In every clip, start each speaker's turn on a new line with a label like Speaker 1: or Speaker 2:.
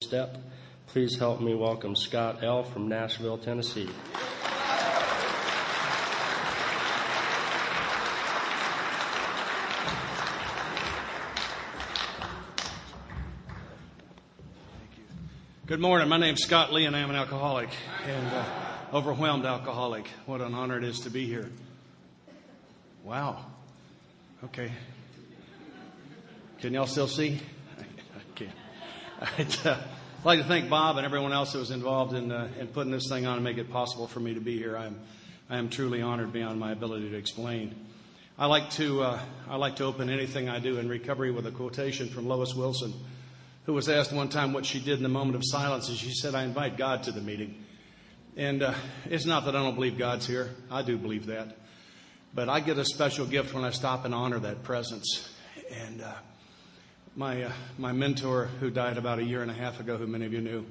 Speaker 1: step. Please help me welcome Scott L. from Nashville, Tennessee.
Speaker 2: Good morning. My name's Scott Lee, and I'm an alcoholic, and overwhelmed alcoholic. What an honor it is to be here. Wow. Okay. Can y'all still see? I can't. I'd like to thank Bob and everyone else that was involved in putting this thing on and make it possible for me to be here. I am truly honored beyond my ability to explain. I like to open anything I do in recovery with a quotation from Lois Wilson, who was asked one time what she did in the moment of silence, and she said, "I invite God to the meeting." And it's not that I don't believe God's here. I do believe that. But I get a special gift when I stop and honor that presence. And my mentor, who died about a year and a half ago, who many of you knew,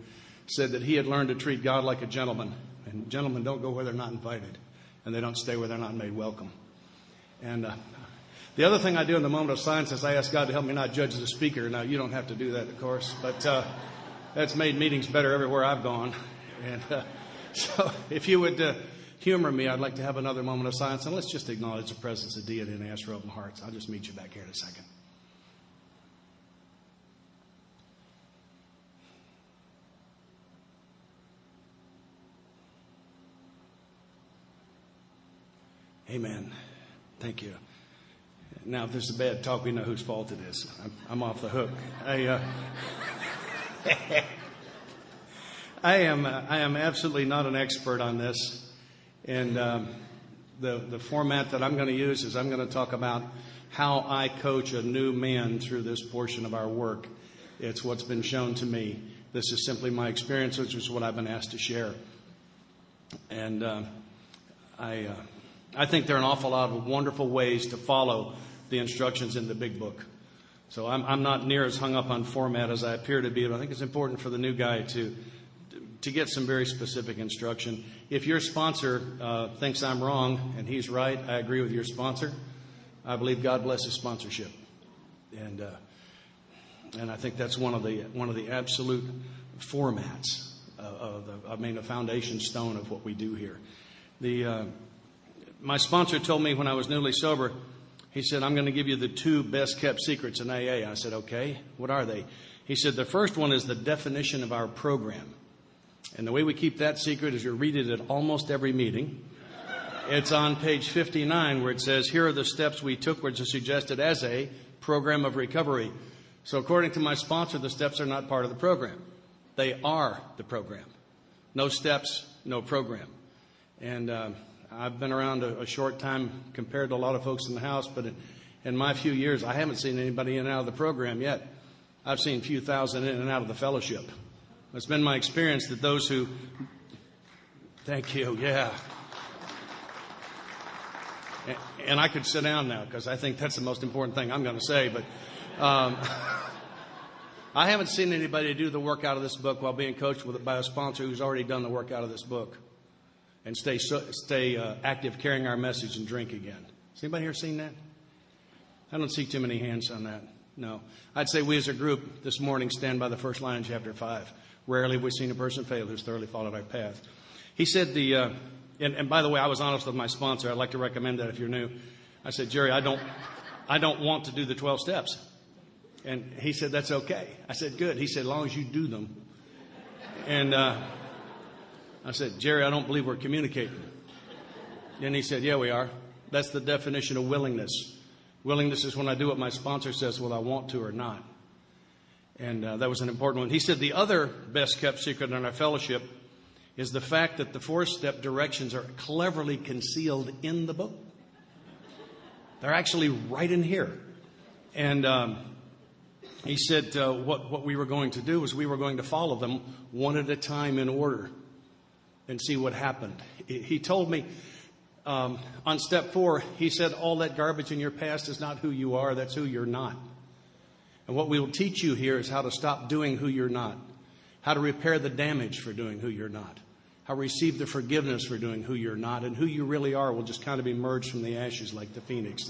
Speaker 2: said that he had learned to treat God like a gentleman. And gentlemen don't go where they're not invited, and they don't stay where they're not made welcome. And the other thing I do in the moment of silence is I ask God to help me not judge the speaker. Now, you don't have to do that, of course, but that's made meetings better everywhere I've gone. And so if you would humor me, I'd like to have another moment of silence, and let's just acknowledge the presence of deity and ask for open hearts. I'll just meet you back here in a second. Amen. Thank you. Now, if there's a bad talk, we know whose fault it is. I'm off the hook. I am absolutely not an expert on this, and the format that I'm going to use is I'm going to talk about how I coach a new man through this portion of our work. It's what's been shown to me. This is simply my experience, which is what I've been asked to share. And I think there are an awful lot of wonderful ways to follow the instructions in the big book. So I'm not near as hung up on format as I appear to be, but I think it's important for the new guy to get some very specific instruction. If your sponsor thinks I'm wrong and he's right, I agree with your sponsor. I believe God blesses sponsorship, and I think that's one of the absolute formats the foundation stone of what we do here. My sponsor told me when I was newly sober, he said, "I'm going to give you the 2 best kept secrets in AA." I said, "Okay, what are they?" He said, "The first one is the definition of our program. And the way we keep that secret is you read it at almost every meeting. It's on page 59 where it says, 'Here are the steps we took which are suggested as a program of recovery.'" So according to my sponsor, the steps are not part of the program. They are the program. No steps, no program. And I've been around a short time compared to a lot of folks in the house, but in my few years, I haven't seen anybody in and out of the program yet. I've seen a few thousand in and out of the fellowship. It's been my experience that those who... Thank you, yeah. And I could sit down now because I think that's the most important thing I'm going to say, but I haven't seen anybody do the work out of this book while being coached by a sponsor who's already done the work out of this book and stay active carrying our message and drink again. Has anybody here seen that? I don't see too many hands on that. No. I'd say we as a group this morning stand by the first line in chapter 5. Rarely have we seen a person fail who's thoroughly followed our path. He said and by the way, I was honest with my sponsor. I'd like to recommend that if you're new. I said, "Jerry, I don't want to do the 12 steps." And he said, "That's okay." I said, "Good." He said, "As long as you do them." And I said, "Jerry, I don't believe we're communicating." And he said, "Yeah, we are. That's the definition of willingness. Willingness is when I do what my sponsor says, whether I want to or not." And that was an important one. He said the other best kept secret in our fellowship is the fact that the 4-step directions are cleverly concealed in the book. They're actually right in here. And he said what we were going to do is we were going to follow them one at a time in order and see what happened. He told me on step 4, he said, "All that garbage in your past is not who you are, that's who you're not. And what we will teach you here is how to stop doing who you're not, how to repair the damage for doing who you're not, how to receive the forgiveness for doing who you're not, and who you really are will just kind of emerge from the ashes like the phoenix."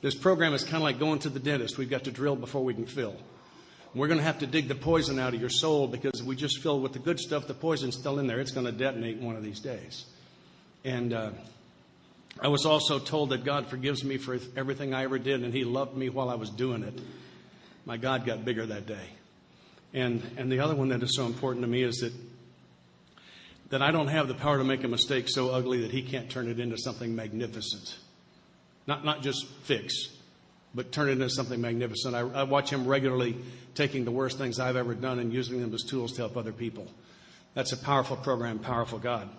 Speaker 2: This program is kind of like going to the dentist. We've got to drill before we can fill. We're going to have to dig the poison out of your soul, because if we just fill with the good stuff, the poison's still in there. It's going to detonate one of these days. And I was also told that God forgives me for everything I ever did, and He loved me while I was doing it. My God got bigger that day. And the other one that is so important to me is that I don't have the power to make a mistake so ugly that He can't turn it into something magnificent. Not just fix, but turn it into something magnificent. I watch Him regularly taking the worst things I've ever done and using them as tools to help other people. That's a powerful program, powerful God.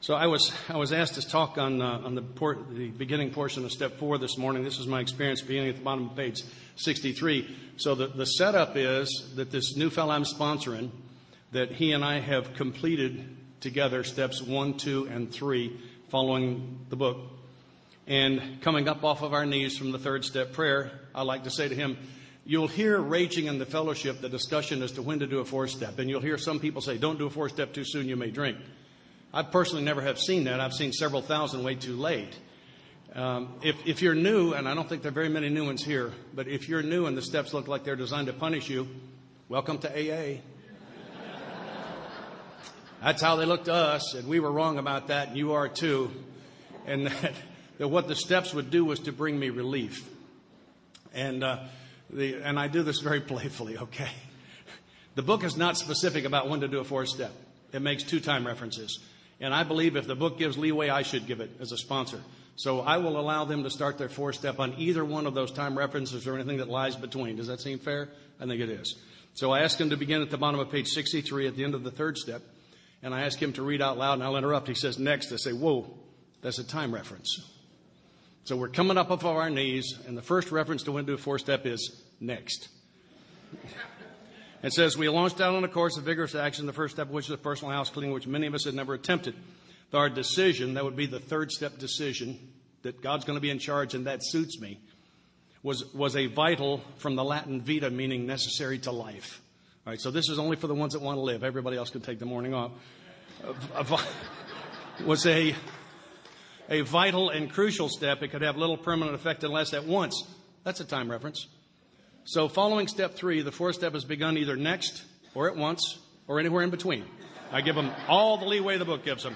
Speaker 2: So I was asked to talk on the beginning portion of Step 4 this morning. This is my experience beginning at the bottom of page 63. So the setup is that this new fellow I'm sponsoring, that he and I have completed together steps 1, 2, and 3 following the book. And coming up off of our knees from the third step prayer, I like to say to him, you'll hear raging in the fellowship the discussion as to when to do a fourth step. And you'll hear some people say, don't do a fourth step too soon, you may drink. I personally never have seen that. I've seen several thousand way too late. If you're new, and I don't think there are very many new ones here, but if you're new and the steps look like they're designed to punish you, welcome to AA. That's how they look to us, and we were wrong about that, and you are too. And that what the steps would do was to bring me relief. And I do this very playfully, okay? The book is not specific about when to do a fourth step. It makes 2 time references. And I believe if the book gives leeway, I should give it as a sponsor. So I will allow them to start their fourth step on either one of those time references or anything that lies between. Does that seem fair? I think it is. So I asked him to begin at the bottom of page 63 at the end of the third step. And I asked him to read out loud, and I'll interrupt. He says, next. I say, whoa, that's a time reference. So we're coming up off of our knees, and the first reference to when to do a fourth step is next. It says, we launched out on a course of vigorous action, the first step of which is personal house cleaning, which many of us had never attempted. Our decision, that would be the third step decision, that God's going to be in charge and that suits me, was a vital from the Latin vita, meaning necessary to life. All right, so this is only for the ones that want to live. Everybody else can take the morning off. Was a vital and crucial step. It could have little permanent effect unless at once. That's a time reference. So following step 3, the fourth step has begun either next or at once or anywhere in between. I give them all the leeway the book gives them.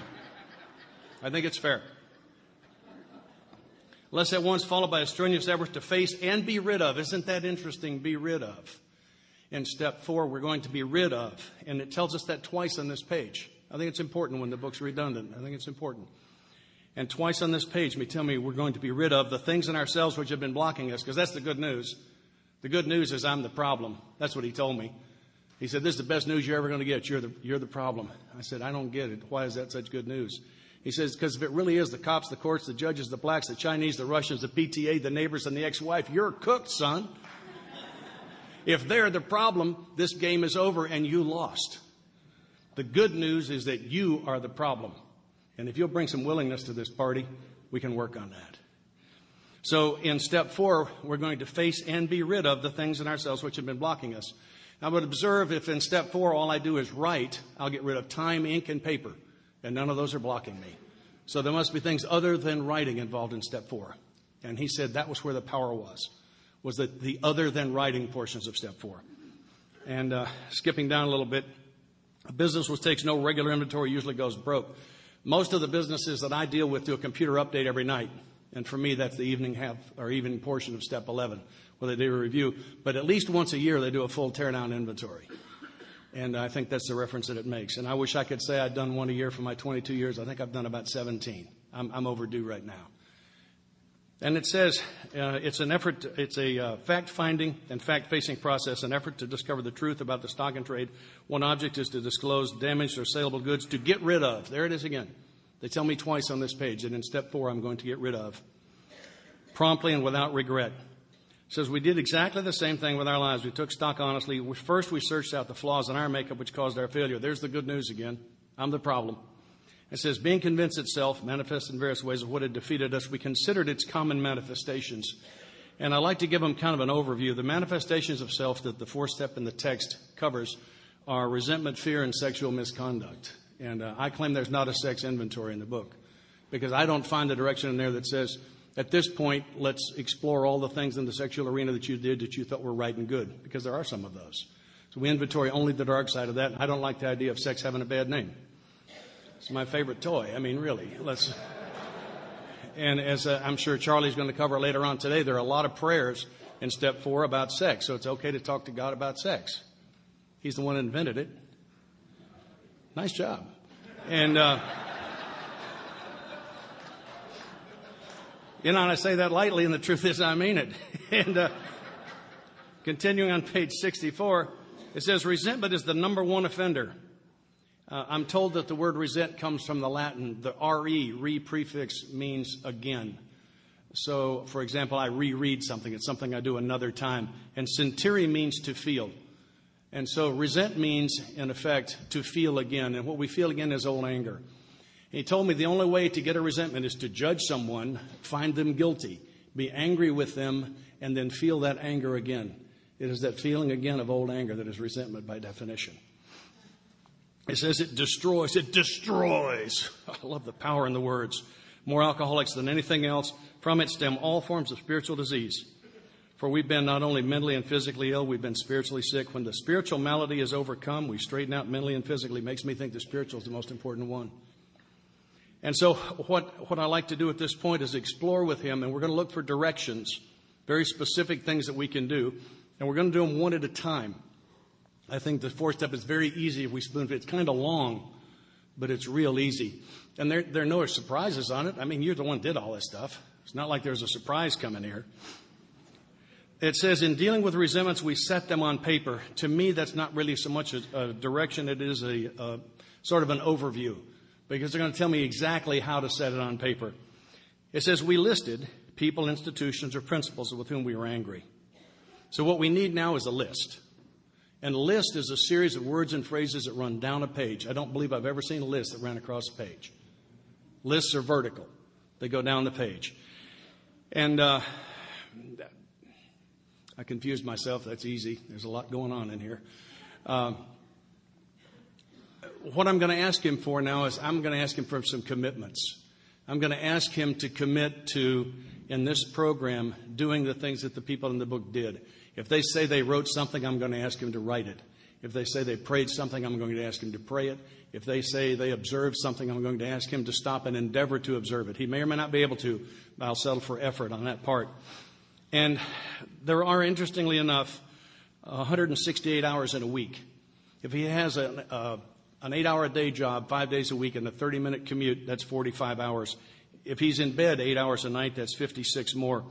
Speaker 2: I think it's fair. Less at once, followed by a strenuous effort to face and be rid of. Isn't that interesting? Be rid of. In step 4, we're going to be rid of. And it tells us that twice on this page. I think it's important when the book's redundant. I think it's important. And twice on this page, tell me we're going to be rid of the things in ourselves which have been blocking us, because that's the good news. The good news is I'm the problem. That's what he told me. He said, this is the best news you're ever going to get. You're the problem. I said, I don't get it. Why is that such good news? He says, because if it really is the cops, the courts, the judges, the blacks, the Chinese, the Russians, the PTA, the neighbors, and the ex-wife, you're cooked, son. If they're the problem, this game is over and you lost. The good news is that you are the problem. And if you'll bring some willingness to this party, we can work on that. So in step 4, we're going to face and be rid of the things in ourselves which have been blocking us. I would observe if in step 4 all I do is write, I'll get rid of time, ink, and paper. And none of those are blocking me. So there must be things other than writing involved in step 4. And he said that was where the power was that the other than writing portions of step 4. And skipping down a little bit, a business which takes no regular inventory usually goes broke. Most of the businesses that I deal with do a computer update every night. And for me, that's the evening portion of step 11, where they do a review. But at least once a year, they do a full tear-down inventory. And I think that's the reference that it makes. And I wish I could say I'd done one a year for my 22 years. I think I've done about 17. I'm overdue right now. And it says it's a fact-finding and fact-facing process, an effort to discover the truth about the stock and trade. One object is to disclose damaged or saleable goods to get rid of. There it is again. They tell me twice on this page that in step 4 I'm going to get rid of. Promptly and without regret. It says we did exactly the same thing with our lives. We took stock honestly. First we searched out the flaws in our makeup which caused our failure. There's the good news again. I'm the problem. It says being convinced itself, manifests in various ways of what had defeated us, we considered its common manifestations. And I like to give them kind of an overview. The manifestations of self that the fourth step in the text covers are resentment, fear, and sexual misconduct. And I claim there's not a sex inventory in the book because I don't find the direction in there that says at this point, let's explore all the things in the sexual arena that you did that you thought were right and good, because there are some of those. So we inventory only the dark side of that. I don't like the idea of sex having a bad name. It's my favorite toy. I mean, really. And as I'm sure Charlie's going to cover later on today, there are a lot of prayers in step 4 about sex. So it's okay to talk to God about sex. He's the one that invented it. Nice job. And, and I say that lightly, and the truth is I mean it. And continuing on page 64, it says, resentment is the number one offender. I'm told that the word resent comes from the Latin. The re prefix means again. So, for example, I reread something. It's something I do another time. And sentire means to feel. And so resent means, in effect, to feel again. And what we feel again is old anger. And he told me the only way to get a resentment is to judge someone, find them guilty, be angry with them, and then feel that anger again. It is that feeling again of old anger that is resentment by definition. It says it destroys. It destroys. I love the power in the words. More alcoholics than anything else. From it stem all forms of spiritual disease. For we've been not only mentally and physically ill, we've been spiritually sick. When the spiritual malady is overcome, we straighten out mentally and physically. It makes me think the spiritual is the most important one. And so what I like to do at this point is explore with him, and we're going to look for directions, very specific things that we can do, and we're going to do them one at a time. I think the 4th step is very easy if we spoon feed. It's kind of long, but it's real easy. And there are no surprises on it. I mean, you're the one who did all this stuff. It's not like there's a surprise coming here. It says, in dealing with resentments, we set them on paper. To me, that's not really so much a direction. It is a sort of an overview, because they're going to tell me exactly how to set it on paper. It says, we listed people, institutions, or principles with whom we were angry. So what we need now is a list. And a list is a series of words and phrases that run down a page. I don't believe I've ever seen a list that ran across a page. Lists are vertical. They go down the page. And I confused myself. That's easy. There's a lot going on in here. What I'm going to ask him for now is I'm going to ask him for some commitments. I'm going to ask him to commit to, in this program, doing the things that the people in the book did. If they say they wrote something, I'm going to ask him to write it. If they say they prayed something, I'm going to ask him to pray it. If they say they observed something, I'm going to ask him to stop and endeavor to observe it. He may or may not be able to, but I'll settle for effort on that part. And there are, interestingly enough, 168 hours in a week. If he has an 8-hour-a-day job, 5 days a week, and a 30-minute commute, that's 45 hours. If he's in bed 8 hours a night, that's 56 more.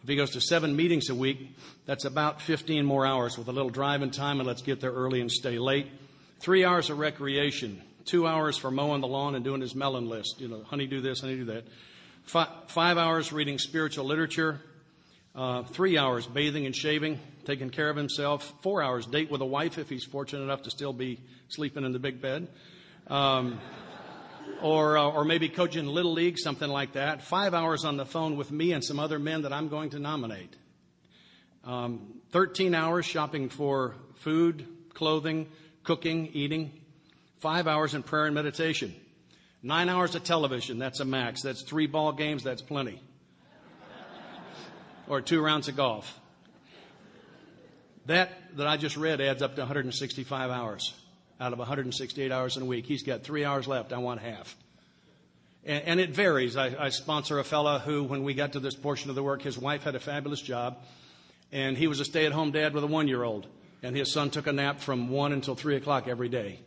Speaker 2: If he goes to 7 meetings a week, that's about 15 more hours with a little driving time, and let's get there early and stay late. 3 hours of recreation, 2 hours for mowing the lawn and doing his melon list. You know, honey, do this, honey, do that. 5 hours reading spiritual literature. 3 hours bathing and shaving, taking care of himself. 4 hours date with a wife if he's fortunate enough to still be sleeping in the big bed. Or maybe coaching Little League, something like that. 5 hours on the phone with me and some other men that I'm going to nominate. 13 hours shopping for food, clothing, cooking, eating. 5 hours in prayer and meditation. 9 hours of television, that's a max. That's 3 ball games, that's plenty. Or 2 rounds of golf. That I just read adds up to 165 hours. Out of 168 hours in a week. He's got 3 hours left. I want half. And it varies. I sponsor a fellow who, when we got to this portion of the work, his wife had a fabulous job, and he was a stay-at-home dad with a 1-year-old, and his son took a nap from 1 until 3 o'clock every day.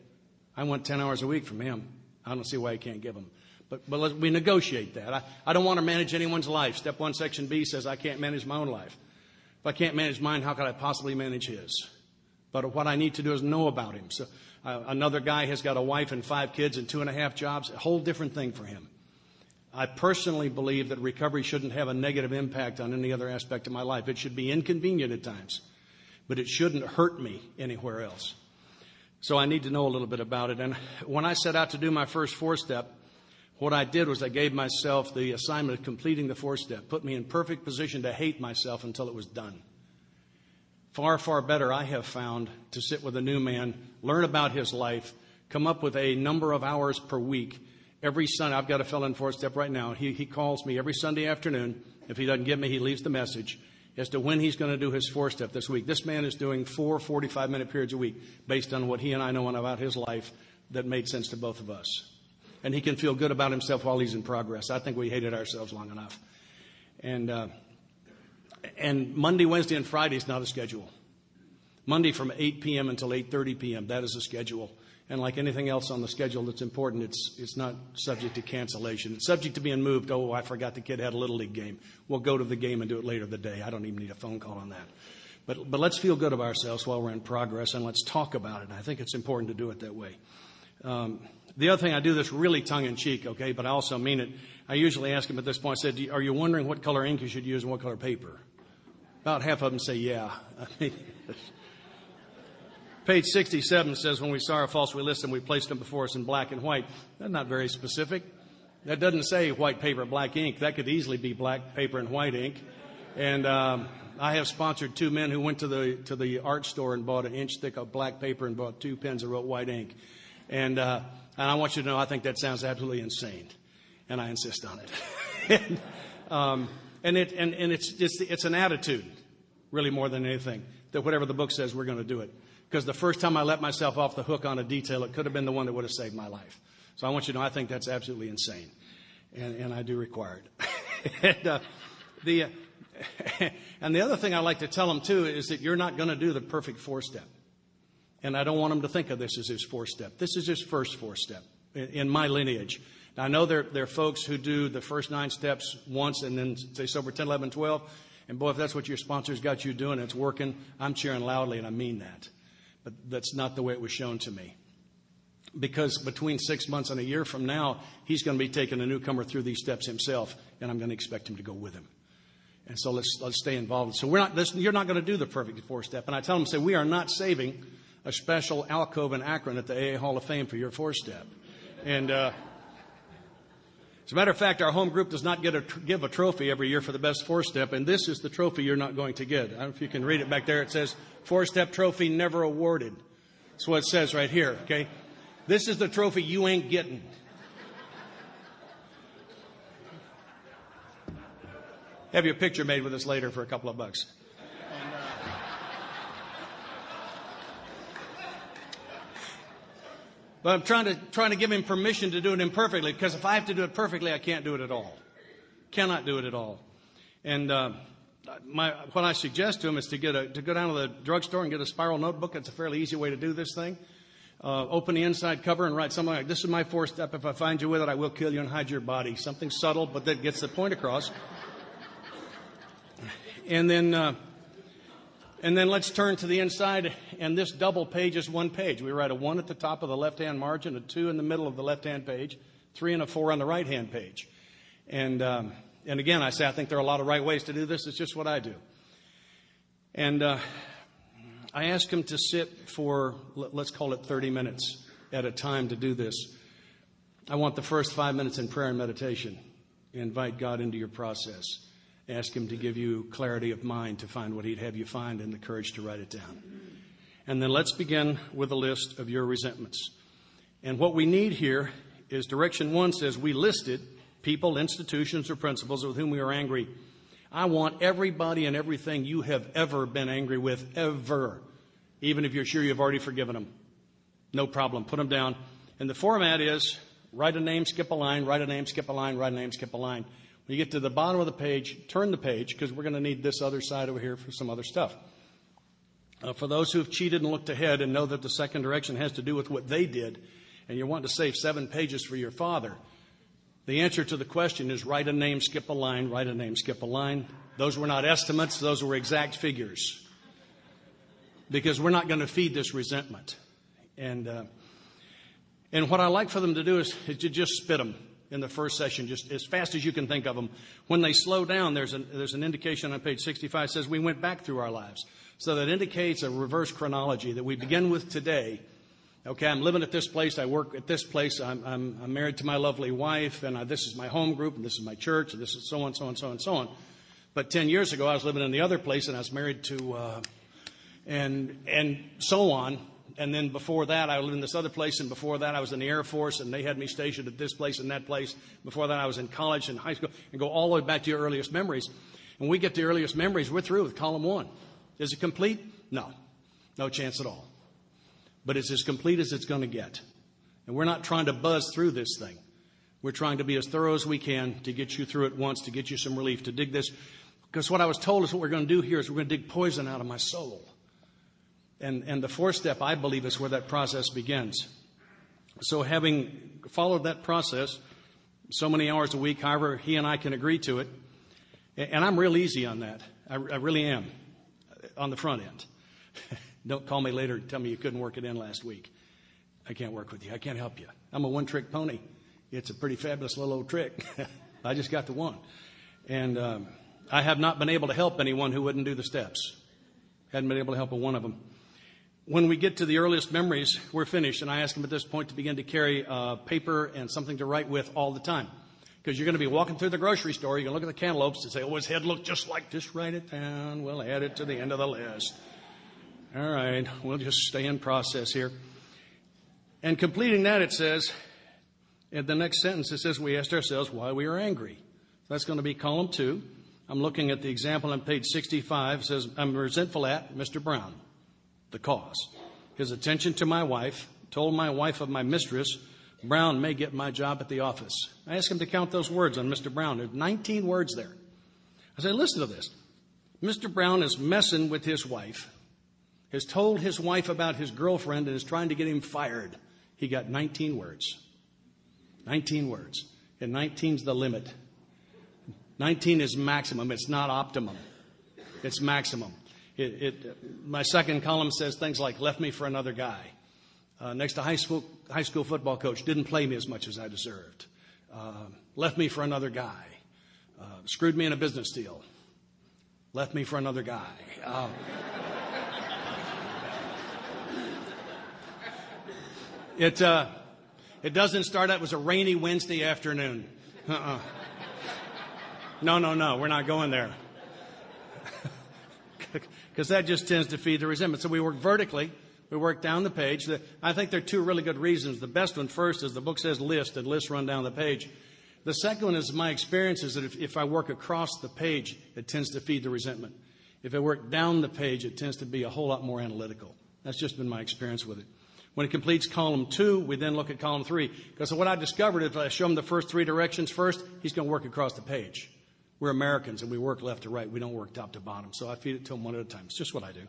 Speaker 2: I want 10 hours a week from him. I don't see why he can't give them. But we negotiate that. I don't want to manage anyone's life. Step 1, Section B says I can't manage my own life. If I can't manage mine, how could I possibly manage his? But what I need to do is know about him. So another guy has got a wife and 5 kids and 2.5 jobs. A whole different thing for him. I personally believe that recovery shouldn't have a negative impact on any other aspect of my life. It should be inconvenient at times, but it shouldn't hurt me anywhere else. So I need to know a little bit about it. And when I set out to do my first 4-step, what I did was I gave myself the assignment of completing the 4-step, put me in perfect position to hate myself until it was done. Far, far better, I have found, to sit with a new man, learn about his life, come up with a number of hours per week. Every Sunday, I've got a fellow in 4-step right now. He calls me every Sunday afternoon If he doesn't get me, he leaves the message as to when he's going to do his 4-step this week. This man is doing 4 45-minute periods a week based on what he and I know about his life that made sense to both of us. And he can feel good about himself while he's in progress. I think we hated ourselves long enough. And Monday, Wednesday, and Friday is not a schedule. Monday from 8 p.m. until 8:30 p.m., that is a schedule. And like anything else on the schedule that's important, it's not subject to cancellation. It's subject to being moved. Oh, I forgot the kid had a Little League game. We'll go to the game and do it later in the day. I don't even need a phone call on that. But let's feel good about ourselves while we're in progress, and let's talk about it. I think it's important to do it that way. The other thing, I do this really tongue-in-cheek, okay, but I also mean it. I usually ask them at this point, I said, are you wondering what color ink you should use and what color paper? About half of them say, yeah. Page 67 says, when we saw our faults, we listed them, we placed them before us in black and white. That's not very specific. That doesn't say white paper, black ink. That could easily be black paper and white ink. And I have sponsored 2 men who went to the art store and bought an inch thick of black paper and bought 2 pens that wrote white ink. And I want you to know, I think that sounds absolutely insane, and I insist on it. It's an attitude, really more than anything, that whatever the book says, we're going to do it. Because the first time I let myself off the hook on a detail, it could have been the one that would have saved my life. So I want you to know, I think that's absolutely insane, and I do require it. And the other thing I like to tell them too is that you're not going to do the perfect 4-step. And I don't want him to think of this as his 4-step. This is his first 4-step in my lineage. Now, I know there are folks who do the first 9 steps once and then they sober 10, 11, 12. And boy, if that's what your sponsor's got you doing, it's working. I'm cheering loudly, and I mean that. But that's not the way it was shown to me. Because between 6 months and a year from now, he's going to be taking a newcomer through these steps himself, and I'm going to expect him to go with him. And so let's stay involved. So you're not going to do the perfect 4-step. And I tell them, we are not saving a special alcove in Akron at the AA Hall of Fame for your 4-step. And as a matter of fact, our home group does not give a trophy every year for the best 4-step, and this is the trophy you're not going to get. I don't know if you can read it back there. It says, 4-step trophy never awarded. That's what it says right here, okay? This is the trophy you ain't getting. Have your picture made with us later for a couple of bucks. But I'm trying to give him permission to do it imperfectly, because if I have to do it perfectly, I can't do it at all. Cannot do it at all. And what I suggest to him is to go down to the drugstore and get a spiral notebook. It's a fairly easy way to do this thing. Open the inside cover and write something like, this is my 4-step. If I find you with it, I will kill you and hide your body. Something subtle, but that gets the point across. And then let's turn to the inside, and this double page is 1 page. We write a 1 at the top of the left-hand margin, a 2 in the middle of the left-hand page, 3 and a 4 on the right-hand page. And again, I say I think there are a lot of right ways to do this. It's just what I do. And I ask him to sit for, let's call it 30 minutes at a time to do this. I want the first 5 minutes in prayer and meditation. Invite God into your process. Ask him to give you clarity of mind to find what he'd have you find and the courage to write it down. And then let's begin with a list of your resentments. And what we need here is direction 1 says we listed people, institutions, or principles with whom we are angry. I want everybody and everything you have ever been angry with, ever. Even if you're sure you've already forgiven them. No problem. Put them down. And the format is write a name, skip a line, write a name, skip a line, write a name, skip a line. When you get to the bottom of the page, turn the page, because we're going to need this other side over here for some other stuff. For those who have cheated and looked ahead and know that the second direction has to do with what they did, and you want to save 7 pages for your father, the answer to the question is write a name, skip a line, write a name, skip a line. Those were not estimates. Those were exact figures. Because we're not going to feed this resentment. And what I like for them to do is to just spit them in the first session, just as fast as you can think of them. When they slow down, there's an indication on page 65 says we went back through our lives. So that indicates a reverse chronology that we begin with today. Okay, I'm living at this place. I work at this place. I'm married to my lovely wife, and this is my home group, and this is my church, and this is so on, so on, so on, so on. But 10 years ago, I was living in the other place, and I was married to, and so on. And then before that, I lived in this other place, and before that, I was in the Air Force, and they had me stationed at this place and that place. Before that, I was in college and high school, and go all the way back to your earliest memories. When we get to earliest memories, we're through with column 1. Is it complete? No. No chance at all. But it's as complete as it's going to get. And we're not trying to buzz through this thing. We're trying to be as thorough as we can to get you through it once, to get you some relief, to dig this. Because what I was told is what we're going to do here is we're going to dig poison out of my soul. And the 4th step, I believe, is where that process begins. So having followed that process so many hours a week, however he and I can agree to it, and I'm real easy on that. I really am, on the front end. Don't call me later and tell me you couldn't work it in last week. I can't work with you. I can't help you. I'm a one-trick pony. It's a pretty fabulous little old trick. I just got the one. And I have not been able to help anyone who wouldn't do the steps. Hadn't been able to help one of them. When we get to the earliest memories, we're finished. And I ask him at this point to begin to carry paper and something to write with all the time. Because you're going to be walking through the grocery store. You're going to look at the cantaloupes and say, oh, his head looked just like this. Write it down. We'll add it to the end of the list. All right. We'll just stay in process here. And completing that, it says, in the next sentence, it says, we asked ourselves why we were angry. That's going to be column 2. I'm looking at the example on page 65. It says, I'm resentful at Mr. Brown. The cause. His attention to my wife, told my wife of my mistress, Brown may get my job at the office. I asked him to count those words on Mr. Brown. There's 19 words there. I said, listen to this. Mr. Brown is messing with his wife, has told his wife about his girlfriend, and is trying to get him fired. He got 19 words. 19 words. And 19's the limit. 19 is maximum. It's not optimum. It's maximum. My second column says things like left me for another guy. Next to high school football coach, didn't play me as much as I deserved. Left me for another guy. Screwed me in a business deal. Left me for another guy. It doesn't start out. It was a rainy Wednesday afternoon. No, we're not going there. Because that just tends to feed the resentment. So we work vertically. We work down the page. I think there are 2 really good reasons. The best one first is the book says list, and lists run down the page. The second one is my experience is that if I work across the page, it tends to feed the resentment. If I work down the page, it tends to be a whole lot more analytical. That's just been my experience with it. When it completes column 2, we then look at column 3. Because what I discovered, if I show him the first 3 directions first, he's going to work across the page. We're Americans, and we work left to right. We don't work top to bottom. So I feed it to him one at a time. It's just what I do.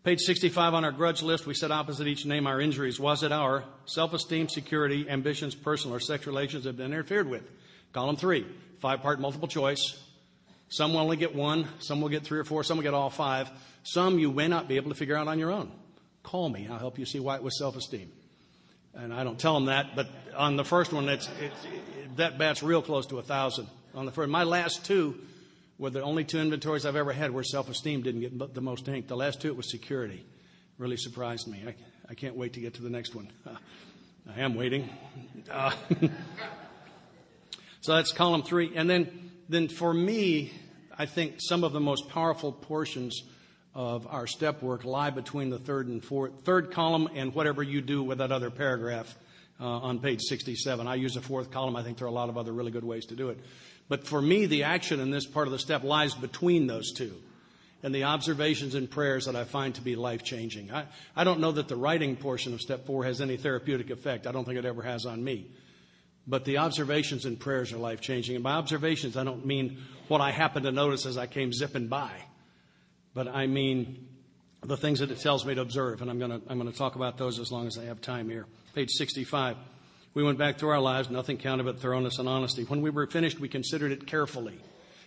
Speaker 2: Page 65 on our grudge list, we set opposite each name our injuries. Was it our self-esteem, security, ambitions, personal or sex relations have been interfered with? Column 3, 5-part multiple choice. Some will only get 1. Some will get 3 or 4. Some will get all 5. Some you may not be able to figure out on your own. Call me. I'll help you see why it was self-esteem. And I don't tell them that, but on the first one, that bat's real close to 1,000. On the first, my last 2 were the only 2 inventories I've ever had where self-esteem didn't get the most ink. The last 2, it was security. Really surprised me. I can't wait to get to the next one. I am waiting. So that's column 3. And then for me, I think some of the most powerful portions of our step work lie between the third column and whatever you do with that other paragraph on page 67. I use a 4th column. I think there are a lot of other really good ways to do it. But for me, the action in this part of the step lies between those 2 and the observations and prayers that I find to be life-changing. I don't know that the writing portion of step 4 has any therapeutic effect. I don't think it ever has on me. But the observations and prayers are life-changing. And by observations, I don't mean what I happen to notice as I came zipping by. But I mean the things that it tells me to observe. And I'm going to talk about those as long as I have time here. Page 65. We went back through our lives, nothing counted but thoroughness and honesty. When we were finished, we considered it carefully.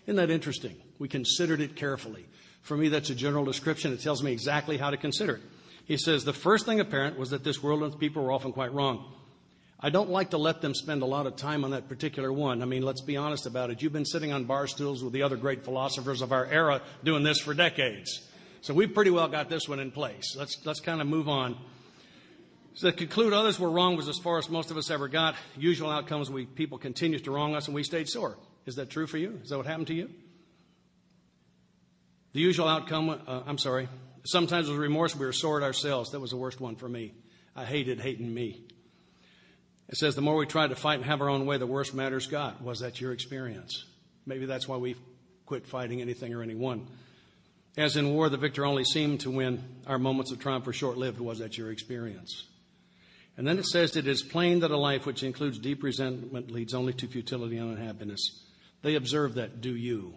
Speaker 2: Isn't that interesting? We considered it carefully. For me, that's a general description. It tells me exactly how to consider it. He says, the first thing apparent was that this world and its people were often quite wrong. I don't like to let them spend a lot of time on that particular one. I mean, let's be honest about it. You've been sitting on bar stools with the other great philosophers of our era doing this for decades. So we've pretty well got this one in place. Let's kind of move on. So to conclude, others were wrong was as far as most of us ever got. Usual outcomes, people continued to wrong us and we stayed sore. Is that true for you? Is that what happened to you? The usual outcome, Sometimes it was remorse. We were sore at ourselves. That was the worst one for me. I hated hating me. It says the more we try to fight and have our own way, the worse matters got. Was that your experience? Maybe that's why we quit fighting anything or anyone. As in war, the victor only seemed to win. Our moments of triumph were short-lived. Was that your experience? And then it says, it is plain that a life which includes deep resentment leads only to futility and unhappiness. They observe that. Do you?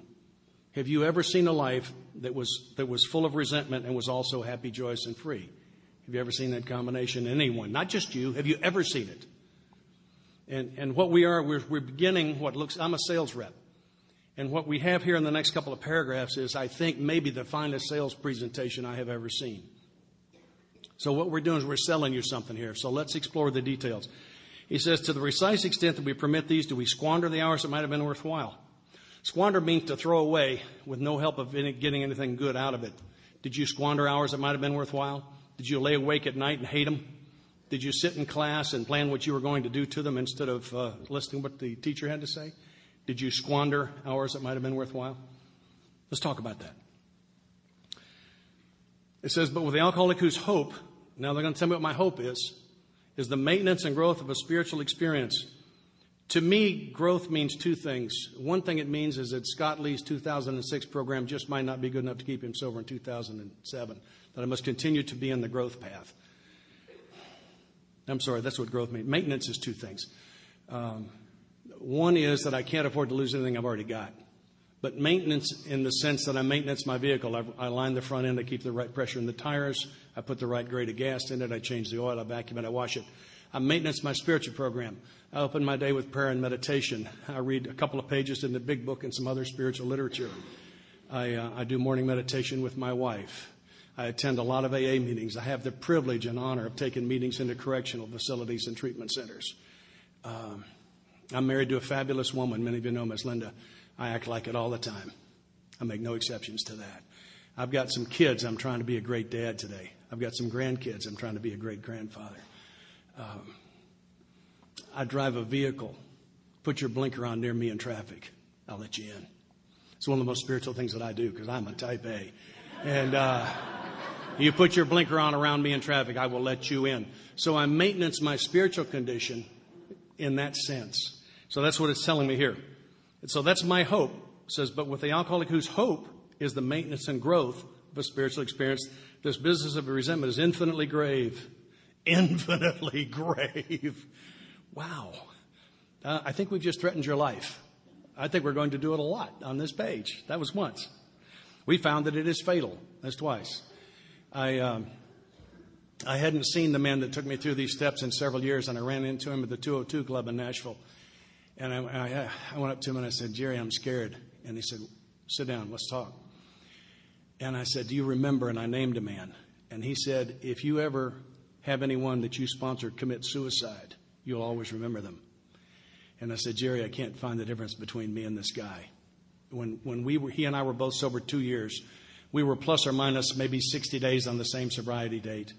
Speaker 2: Have you ever seen a life that was full of resentment and was also happy, joyous, and free? Have you ever seen that combination? Anyone, not just you. Have you ever seen it? And what we are, we're beginning what looks, I'm a sales rep. And what we have here in the next couple of paragraphs is, I think, maybe the finest sales presentation I have ever seen. So what we're doing is we're selling you something here. So let's explore the details. He says, to the precise extent that we permit these, do we squander the hours that might have been worthwhile? Squander means to throw away with no help of getting anything good out of it. Did you squander hours that might have been worthwhile? Did you lay awake at night and hate them? Did you sit in class and plan what you were going to do to them instead of listening to what the teacher had to say? Did you squander hours that might have been worthwhile? Let's talk about that. It says, but with the alcoholic whose hope, now they're going to tell me what my hope is the maintenance and growth of a spiritual experience. To me, growth means two things. One thing it means is that Scott Lee's 2006 program just might not be good enough to keep him sober in 2007, that I must continue to be in the growth path. I'm sorry, that's what growth means. Maintenance is two things. One is that I can't afford to lose anything I've already got. But maintenance in the sense that I maintenance my vehicle. I line the front end, I keep the right pressure in the tires, I put the right grade of gas in it, I change the oil, I vacuum it, I wash it. I maintenance my spiritual program. I open my day with prayer and meditation. I read a couple of pages in the big book and some other spiritual literature. I do morning meditation with my wife. I attend a lot of AA meetings. I have the privilege and honor of taking meetings into correctional facilities and treatment centers. I'm married to a fabulous woman. Many of you know Miss Linda. I act like it all the time. I make no exceptions to that. I've got some kids. I'm trying to be a great dad today. I've got some grandkids. I'm trying to be a great grandfather. I drive a vehicle. Put your blinker on near me in traffic. I'll let you in. It's one of the most spiritual things that I do because I'm a type A. And you put your blinker on around me in traffic, I will let you in. So I maintenance my spiritual condition in that sense. So that's what it's telling me here. And so that's my hope. It says, but with the alcoholic whose hope is the maintenance and growth of a spiritual experience, this business of resentment is infinitely grave. Infinitely grave. Wow. I think we've just threatened your life. I think we're going to do it a lot on this page. That was once. We found that it is fatal. That's twice. I hadn't seen the man that took me through these steps in several years, and I ran into him at the 202 Club in Nashville. And I went up to him and I said, Jerry, I'm scared. And he said, sit down, let's talk. And I said, do you remember? And I named a man. And he said, if you ever have anyone that you sponsor commit suicide, you'll always remember them. And I said, Jerry, I can't find the difference between me and this guy. When he and I were both sober 2 years, we were plus or minus maybe 60 days on the same sobriety date.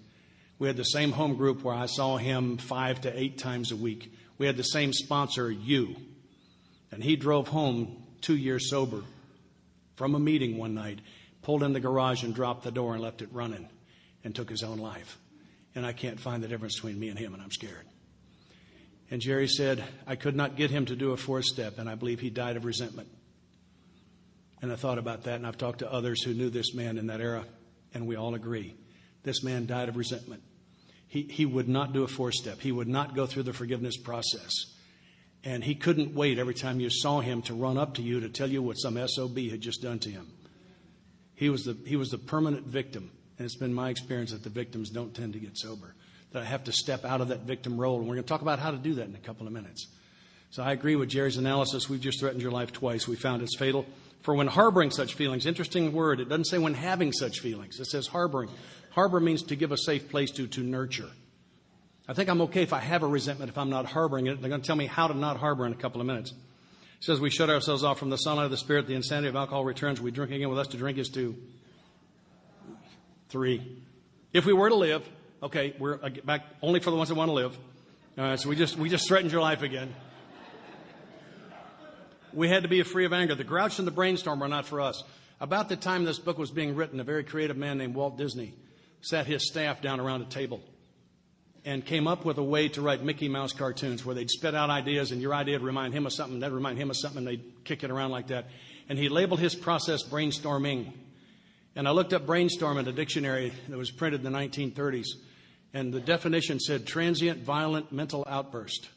Speaker 2: We had the same home group where I saw him 5 to 8 times a week. We had the same sponsor, you. And he drove home 2 years sober from a meeting one night, pulled in the garage and dropped the door and left it running and took his own life. And I can't find the difference between me and him, and I'm scared. And Jerry said, I could not get him to do a 4th step, and I believe he died of resentment. And I thought about that, and I've talked to others who knew this man in that era, and we all agree. This man died of resentment. He would not do a 4th step. He would not go through the forgiveness process. And he couldn't wait every time you saw him to run up to you to tell you what some SOB had just done to him. He was the permanent victim. And it's been my experience that the victims don't tend to get sober. That I have to step out of that victim role. And we're going to talk about how to do that in a couple of minutes. So I agree with Jerry's analysis. We've just threatened your life twice. We found it's fatal. For when harboring such feelings, interesting word, it doesn't say when having such feelings. It says harboring. Harbor means to give a safe place to nurture. I think I'm okay if I have a resentment if I'm not harboring it. They're going to tell me how to not harbor in a couple of minutes. It says we shut ourselves off from the sunlight of the Spirit. The insanity of alcohol returns. We drink again. With us to drink is 2. 3. If we were to live, okay, we're back only for the ones that want to live. All right, so we just threatened your life again. We had to be free of anger. The grouch and the brainstorm are not for us. About the time this book was being written, a very creative man named Walt Disney sat his staff down around a table and came up with a way to write Mickey Mouse cartoons where they'd spit out ideas and your idea would remind him of something, that'd remind him of something, and they'd kick it around like that. And he labeled his process brainstorming. And I looked up brainstorm in a dictionary that was printed in the 1930s, and the definition said transient, violent mental outburst.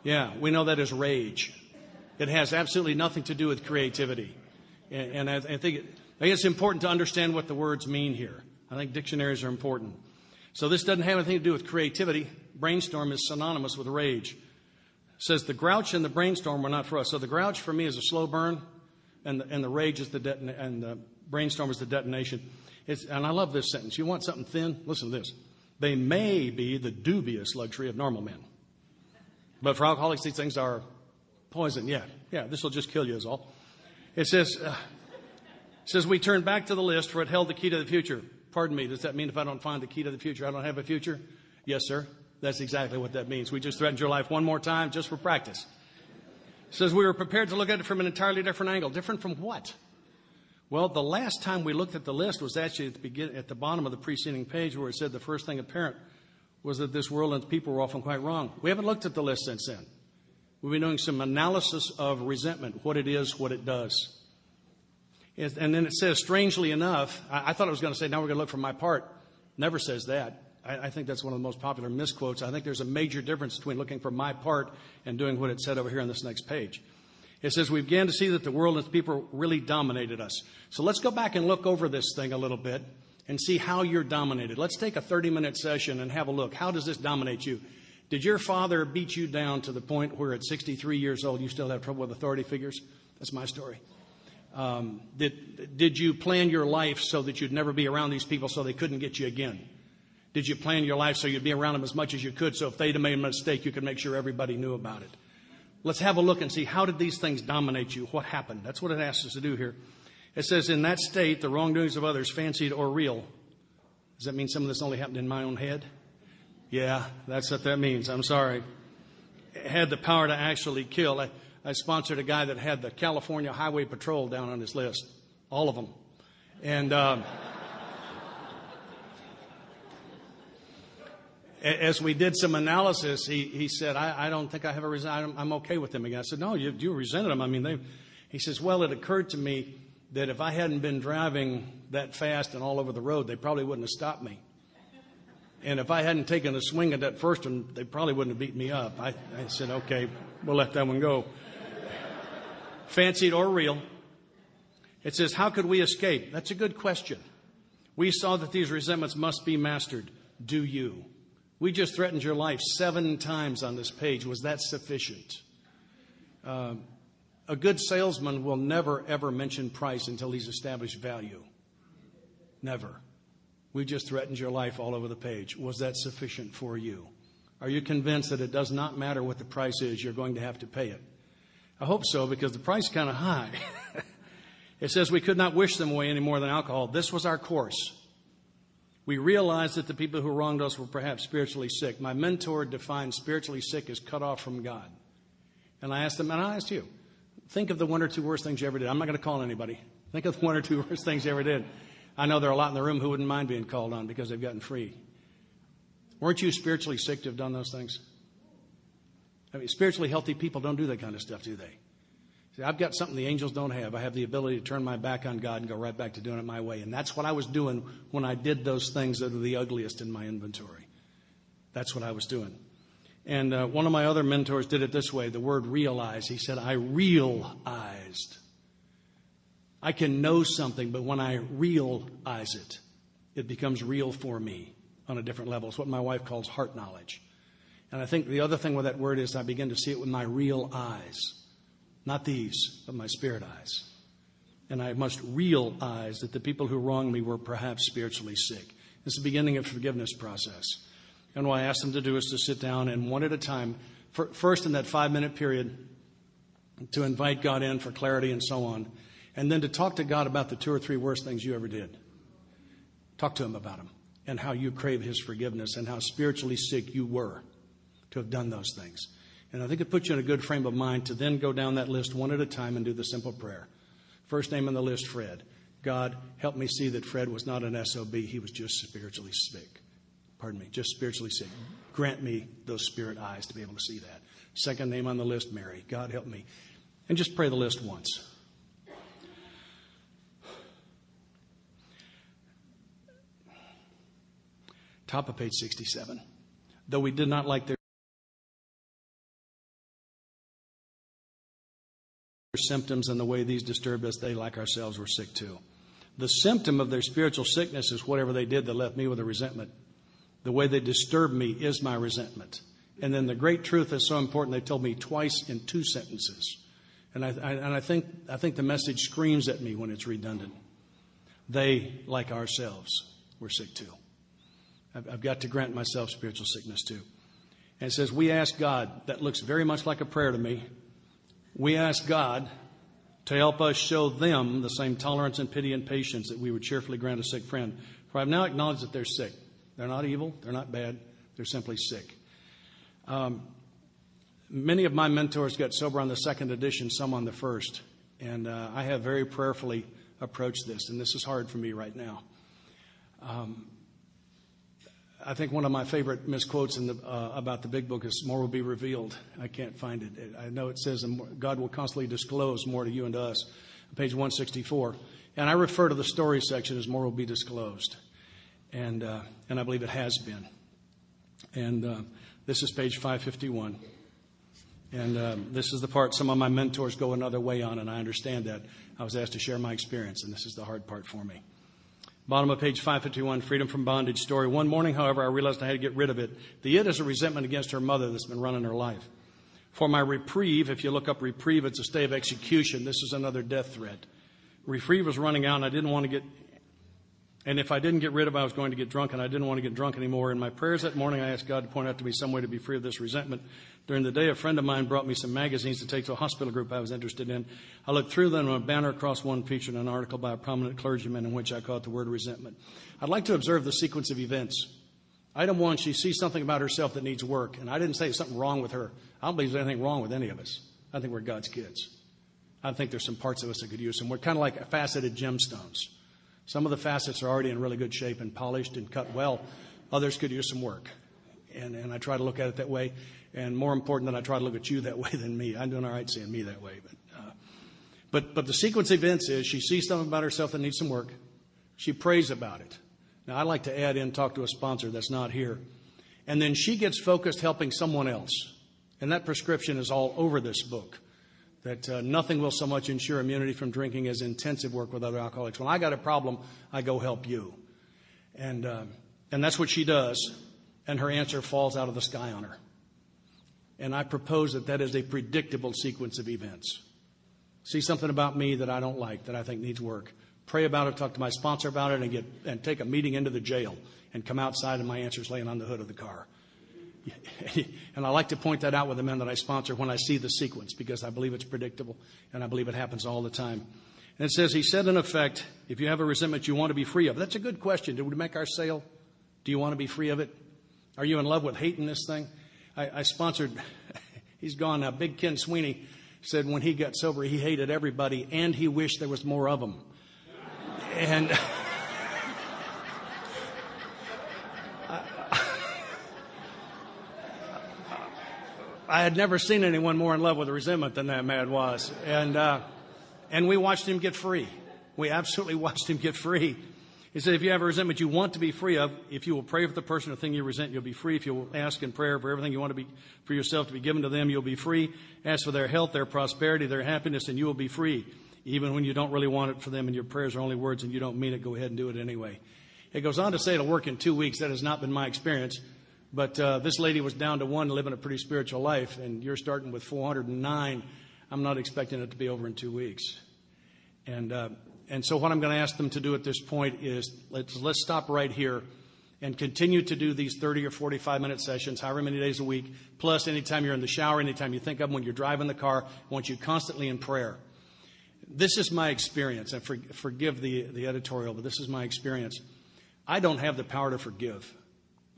Speaker 2: Yeah, we know that as rage. It has absolutely nothing to do with creativity. And I think it's important to understand what the words mean here. I think dictionaries are important. So this doesn't have anything to do with creativity. Brainstorm is synonymous with rage. It says the grouch and the brainstorm were not for us. So the grouch for me is a slow burn, and the rage is and the brainstorm is the detonation. And I love this sentence. You want something thin? Listen to this. They may be the dubious luxury of normal men. But for alcoholics, these things are poison. Yeah, this will just kill you is all. It says we turn back to the list, for it held the key to the future. Pardon me, does that mean if I don't find the key to the future, I don't have a future? Yes, sir. That's exactly what that means. We just threatened your life one more time just for practice. It says we were prepared to look at it from an entirely different angle. Different from what? Well, the last time we looked at the list was actually at the bottom of the preceding page where it said the first thing apparent was that this world and its people were often quite wrong. We haven't looked at the list since then. We've been doing some analysis of resentment, what it is, what it does. And then it says, strangely enough, I thought it was going to say, now we're going to look for my part. Never says that. I think that's one of the most popular misquotes. I think there's a major difference between looking for my part and doing what it said over here on this next page. It says, we began to see that the world and its people really dominated us. So let's go back and look over this thing a little bit and see how you're dominated. Let's take a 30-minute session and have a look. How does this dominate you? Did your father beat you down to the point where at 63 years old you still have trouble with authority figures? That's my story. Did you plan your life so that you'd never be around these people so they couldn't get you again? Did you plan your life so you'd be around them as much as you could so if they'd have made a mistake, you could make sure everybody knew about it? Let's have a look and see, how did these things dominate you? What happened? That's what it asks us to do here. It says, in that state, the wrongdoings of others, fancied or real. Does that mean some of this only happened in my own head? Yeah, that's what that means. I'm sorry. It had the power to actually kill. I sponsored a guy that had the California Highway Patrol down on his list. All of them. And as we did some analysis, he said, I don't think I have a resent. I'm okay with them again. I said, no, you resented them. I mean, he says, well, it occurred to me that if I hadn't been driving that fast and all over the road, they probably wouldn't have stopped me. And if I hadn't taken a swing at that first one, they probably wouldn't have beat me up. I said, okay, we'll let that one go. Fancied or real. It says, how could we escape? That's a good question. We saw that these resentments must be mastered. Do you? We just threatened your life 7 times on this page. Was that sufficient? A good salesman will never, ever mention price until he's established value. Never. We just threatened your life all over the page. Was that sufficient for you? Are you convinced that it does not matter what the price is, you're going to have to pay it? I hope so, because the price is kind of high. It says we could not wish them away any more than alcohol. This was our course. We realized that the people who wronged us were perhaps spiritually sick. My mentor defined spiritually sick as cut off from God. And I asked them, and I asked you, think of the 1 or 2 worst things you ever did. I'm not going to call anybody. Think of the 1 or 2 worst things you ever did. I know there are a lot in the room who wouldn't mind being called on because they've gotten free. Weren't you spiritually sick to have done those things? I mean, spiritually healthy people don't do that kind of stuff, do they? See, I've got something the angels don't have. I have the ability to turn my back on God and go right back to doing it my way. And that's what I was doing when I did those things that are the ugliest in my inventory. That's what I was doing. And one of my other mentors did it this way, the word realize. He said, I realized. I can know something, but when I realize it, it becomes real for me on a different level. It's what my wife calls heart knowledge. And I think the other thing with that word is I begin to see it with my real eyes. Not these, but my spirit eyes. And I must realize that the people who wronged me were perhaps spiritually sick. It's the beginning of the forgiveness process. And what I asked them to do is to sit down and one at a time, first in that 5-minute period, to invite God in for clarity and so on. And then to talk to God about the 2 or 3 worst things you ever did. Talk to Him about them and how you crave His forgiveness and how spiritually sick you were to have done those things. And I think it puts you in a good frame of mind to then go down that list one at a time and do the simple prayer. First name on the list, Fred. God, help me see that Fred was not an SOB. He was just spiritually sick. Pardon me, just spiritually sick. Grant me those spirit eyes to be able to see that. Second name on the list, Mary. God, help me. And just pray the list once. Top of page 67. Though we did not like their symptoms and the way these disturbed us, they, like ourselves, were sick too. The symptom of their spiritual sickness is whatever they did that left me with a resentment. The way they disturbed me is my resentment. And then the great truth is so important, they told me twice in 2 sentences. And I think the message screams at me when it's redundant. They, like ourselves, were sick too. I've got to grant myself spiritual sickness too. And it says, we ask God, that looks very much like a prayer to me. We ask God to help us show them the same tolerance and pity and patience that we would cheerfully grant a sick friend. For I've now acknowledged that they're sick. They're not evil. They're not bad. They're simply sick. Many of my mentors got sober on the 2nd edition, some on the 1st. And I have very prayerfully approached this. And this is hard for me right now. I think one of my favorite misquotes about the big book is, more will be revealed. I can't find it. I know it says God will constantly disclose more to you and to us. Page 164. And I refer to the story section as more will be disclosed. And I believe it has been. And this is page 551. And this is the part some of my mentors go another way on, and I understand that. I was asked to share my experience, and this is the hard part for me. Bottom of page 551, freedom from bondage story. One morning, however, I realized I had to get rid of it. The it is a resentment against her mother that's been running her life. For my reprieve, if you look up reprieve, it's a stay of execution. This is another death threat. Reprieve was running out, and I didn't want to get... And if I didn't get rid of it, I was going to get drunk, and I didn't want to get drunk anymore. In my prayers that morning, I asked God to point out to me some way to be free of this resentment. During the day, a friend of mine brought me some magazines to take to a hospital group I was interested in. I looked through them, and a banner across one featured an article by a prominent clergyman in which I caught the word resentment. I'd like to observe the sequence of events. Item 1, she sees something about herself that needs work. And I didn't say something wrong with her. I don't believe there's anything wrong with any of us. I think we're God's kids. I think there's some parts of us that could use some. We're kind of like faceted gemstones. Some of the facets are already in really good shape and polished and cut well. Others could use some work. And I try to look at it that way. And more important than I try to look at you that way than me. I'm doing all right seeing me that way. But the sequence of events is she sees something about herself that needs some work. She prays about it. Now, I'd like to add in, talk to a sponsor that's not here. And then she gets focused helping someone else. And that prescription is all over this book. That nothing will so much ensure immunity from drinking as intensive work with other alcoholics. When I got a problem, I go help you. And that's what she does. And her answer falls out of the sky on her. And I propose that is a predictable sequence of events. See something about me that I don't like, that I think needs work. Pray about it, talk to my sponsor about it, and take a meeting into the jail and come outside and my answer's laying on the hood of the car. And I like to point that out with the men that I sponsor when I see the sequence, because I believe it's predictable and I believe it happens all the time. And it says, he said in effect, if you have a resentment you want to be free of. That's a good question. Did we make our sale? Do you want to be free of it? Are you in love with hating this thing? I sponsored, he's gone now, Big Ken Sweeney said when he got sober he hated everybody and he wished there was more of them. And I had never seen anyone more in love with resentment than that man was. And we watched him get free. We absolutely watched him get free. He said, if you have a resentment you want to be free of, if you will pray for the person or thing you resent, you'll be free. If you will ask in prayer for everything you want to be for yourself to be given to them, you'll be free. Ask for their health, their prosperity, their happiness, and you will be free. Even when you don't really want it for them and your prayers are only words and you don't mean it, go ahead and do it anyway. It goes on to say it'll work in 2 weeks. That has not been my experience. But this lady was down to 1, living a pretty spiritual life, and you're starting with 409. I'm not expecting it to be over in 2 weeks. And so what I'm going to ask them to do at this point is let's stop right here and continue to do these 30 or 45-minute sessions, however many days a week, plus anytime you're in the shower, anytime you think of them, when you're driving the car. I want you constantly in prayer. This is my experience, and forgive the editorial, but this is my experience. I don't have the power to forgive.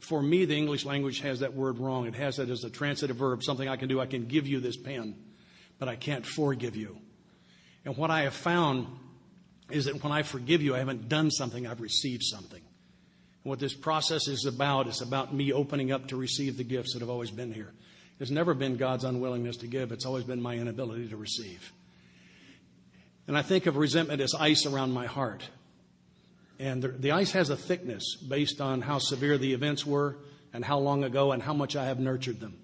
Speaker 2: For me, the English language has that word wrong. It has that as a transitive verb, something I can do. I can give you this pen, but I can't forgive you. And what I have found is that when I forgive you, I haven't done something, I've received something. And what this process is about me opening up to receive the gifts that have always been here. It's never been God's unwillingness to give. It's always been my inability to receive. And I think of resentment as ice around my heart. And the ice has a thickness based on how severe the events were and how long ago and how much I have nurtured them.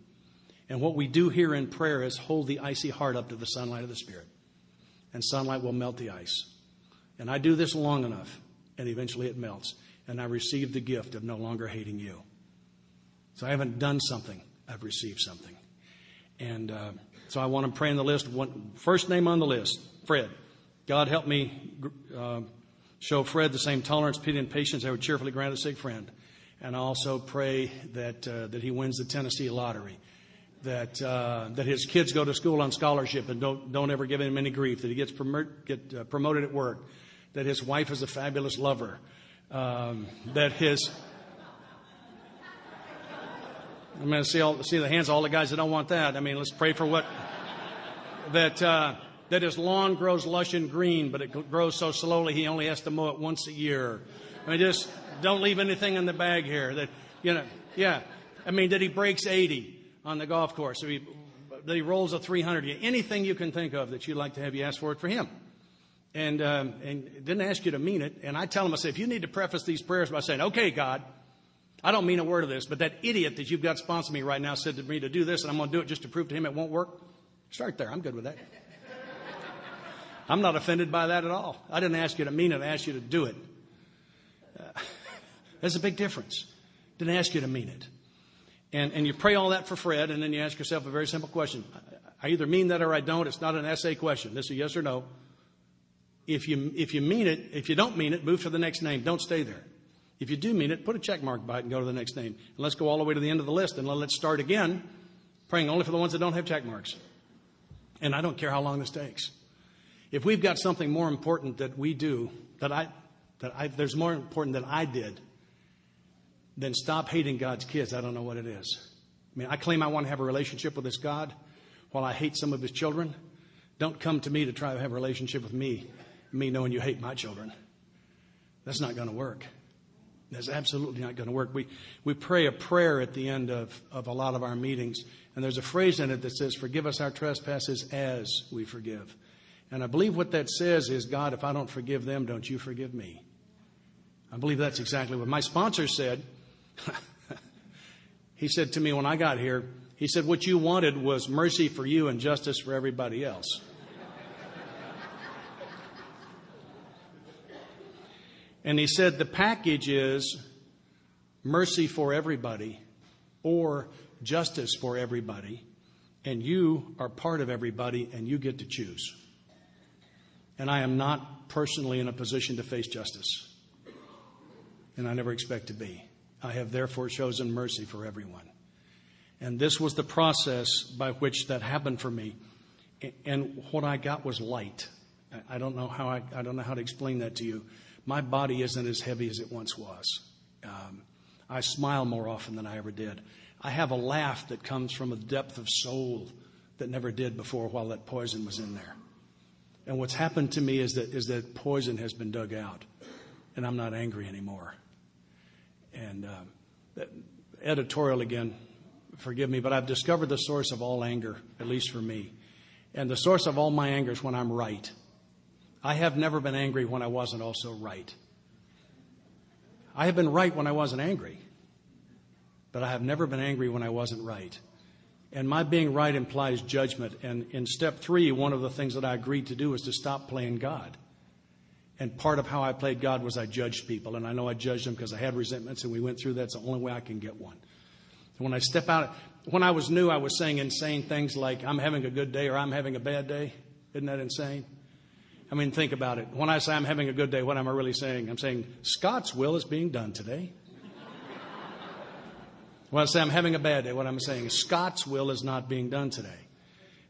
Speaker 2: And what we do here in prayer is hold the icy heart up to the sunlight of the Spirit. And sunlight will melt the ice. And I do this long enough, and eventually it melts. And I receive the gift of no longer hating you. So I haven't done something. I've received something. And so I want to pray on the list. First name on the list, Fred. God, help me show Fred the same tolerance, pity, and patience I would cheerfully grant a sick friend. And I also pray that he wins the Tennessee lottery. That his kids go to school on scholarship and don't ever give him any grief. That he gets promoted at work. That his wife is a fabulous lover. That his... I'm going to see the hands of all the guys that don't want that. I mean, let's pray for what... That his lawn grows lush and green, but it grows so slowly he only has to mow it once a year. I mean, just don't leave anything in the bag here. That he breaks 80 on the golf course. That he rolls a 300. Anything you can think of that you'd like to have, you ask for it for him. And didn't ask you to mean it. And I tell him, I say, if you need to preface these prayers by saying, okay, God, I don't mean a word of this, but that idiot that you've got sponsoring me right now said to me to do this, and I'm going to do it just to prove to him it won't work. Start there. I'm good with that. I'm not offended by that at all. I didn't ask you to mean it. I asked you to do it. There's a big difference. Didn't ask you to mean it. And you pray all that for Fred, and then you ask yourself a very simple question. I either mean that or I don't. It's not an essay question. This is a yes or no. If you mean it, if you don't mean it, move to the next name. Don't stay there. If you do mean it, put a check mark by it and go to the next name. And let's go all the way to the end of the list, and let's start again, praying only for the ones that don't have check marks. And I don't care how long this takes. If we've got something more important that we do, there's more important than I did, then stop hating God's kids. I don't know what it is. I mean, I claim I want to have a relationship with this God while I hate some of his children. Don't come to me to try to have a relationship with me knowing you hate my children. That's not going to work. That's absolutely not going to work. We pray a prayer at the end of a lot of our meetings, and there's a phrase in it that says, forgive us our trespasses as we forgive. And I believe what that says is, God, if I don't forgive them, don't you forgive me. I believe that's exactly what my sponsor said. He said to me when I got here, he said, what you wanted was mercy for you and justice for everybody else. And he said the package is mercy for everybody or justice for everybody, and you are part of everybody, and you get to choose. And I am not personally in a position to face justice, and I never expect to be. I have therefore chosen mercy for everyone. And this was the process by which that happened for me. And what I got was light. I don't know how to explain that to you. My body isn't as heavy as it once was. I smile more often than I ever did. I have a laugh that comes from a depth of soul that never did before while that poison was in there. And what's happened to me is that poison has been dug out, and I'm not angry anymore. And editorial again, forgive me, but I've discovered the source of all anger, at least for me. And the source of all my anger is when I'm right. I have never been angry when I wasn't also right. I have been right when I wasn't angry, but I have never been angry when I wasn't right. And my being right implies judgment. And in step 3, one of the things that I agreed to do was to stop playing God. And part of how I played God was I judged people. And I know I judged them because I had resentments, and we went through that. It's the only way I can get one. And when I step out, when I was new, I was saying insane things like, I'm having a good day or I'm having a bad day. Isn't that insane? I mean, think about it. When I say I'm having a good day, what am I really saying? I'm saying Scott's will is being done today. When I say I'm having a bad day, what I'm saying is Scott's will is not being done today.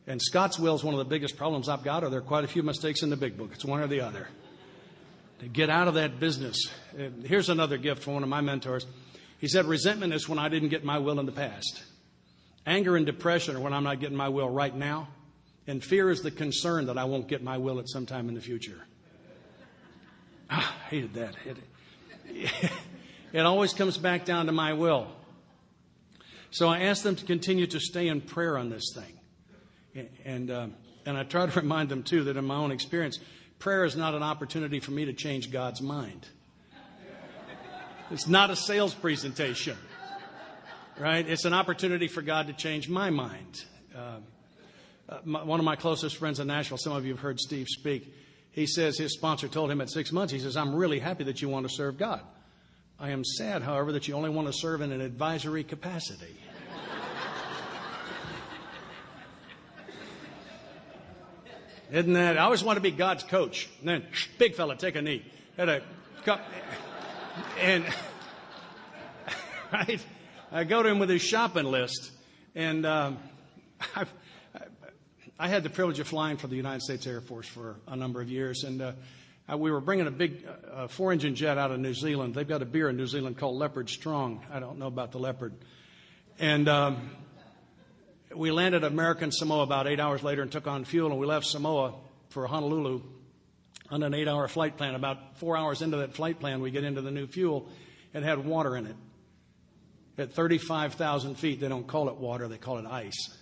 Speaker 2: And Scott's will is one of the biggest problems I've got, or there are quite a few mistakes in the big book. It's one or the other. To get out of that business. Here's another gift from one of my mentors. He said, resentment is when I didn't get my will in the past. Anger and depression are when I'm not getting my will right now. And fear is the concern that I won't get my will at some time in the future. I hated that. It always comes back down to my will. So I asked them to continue to stay in prayer on this thing. And I try to remind them, too, that in my own experience, prayer is not an opportunity for me to change God's mind. It's not a sales presentation, right? It's an opportunity for God to change my mind. One of my closest friends in Nashville, some of you have heard Steve speak, he says his sponsor told him at 6 months, he says, I'm really happy that you want to serve God. I am sad, however, that you only want to serve in an advisory capacity. Isn't that? I always want to be God's coach. And then, big fella, take a knee. Had a cup. And, right? I go to him with his shopping list. And I had the privilege of flying for the United States Air Force for a number of years. And we were bringing a big 4-engine jet out of New Zealand. They've got a beer in New Zealand called Leopard Strong. I don't know about the Leopard. And we landed at American Samoa about 8 hours later and took on fuel. And we left Samoa for Honolulu on an 8-hour flight plan. About 4 hours into that flight plan, we get into the new fuel. It had water in it. At 35,000 feet, they don't call it water, they call it ice.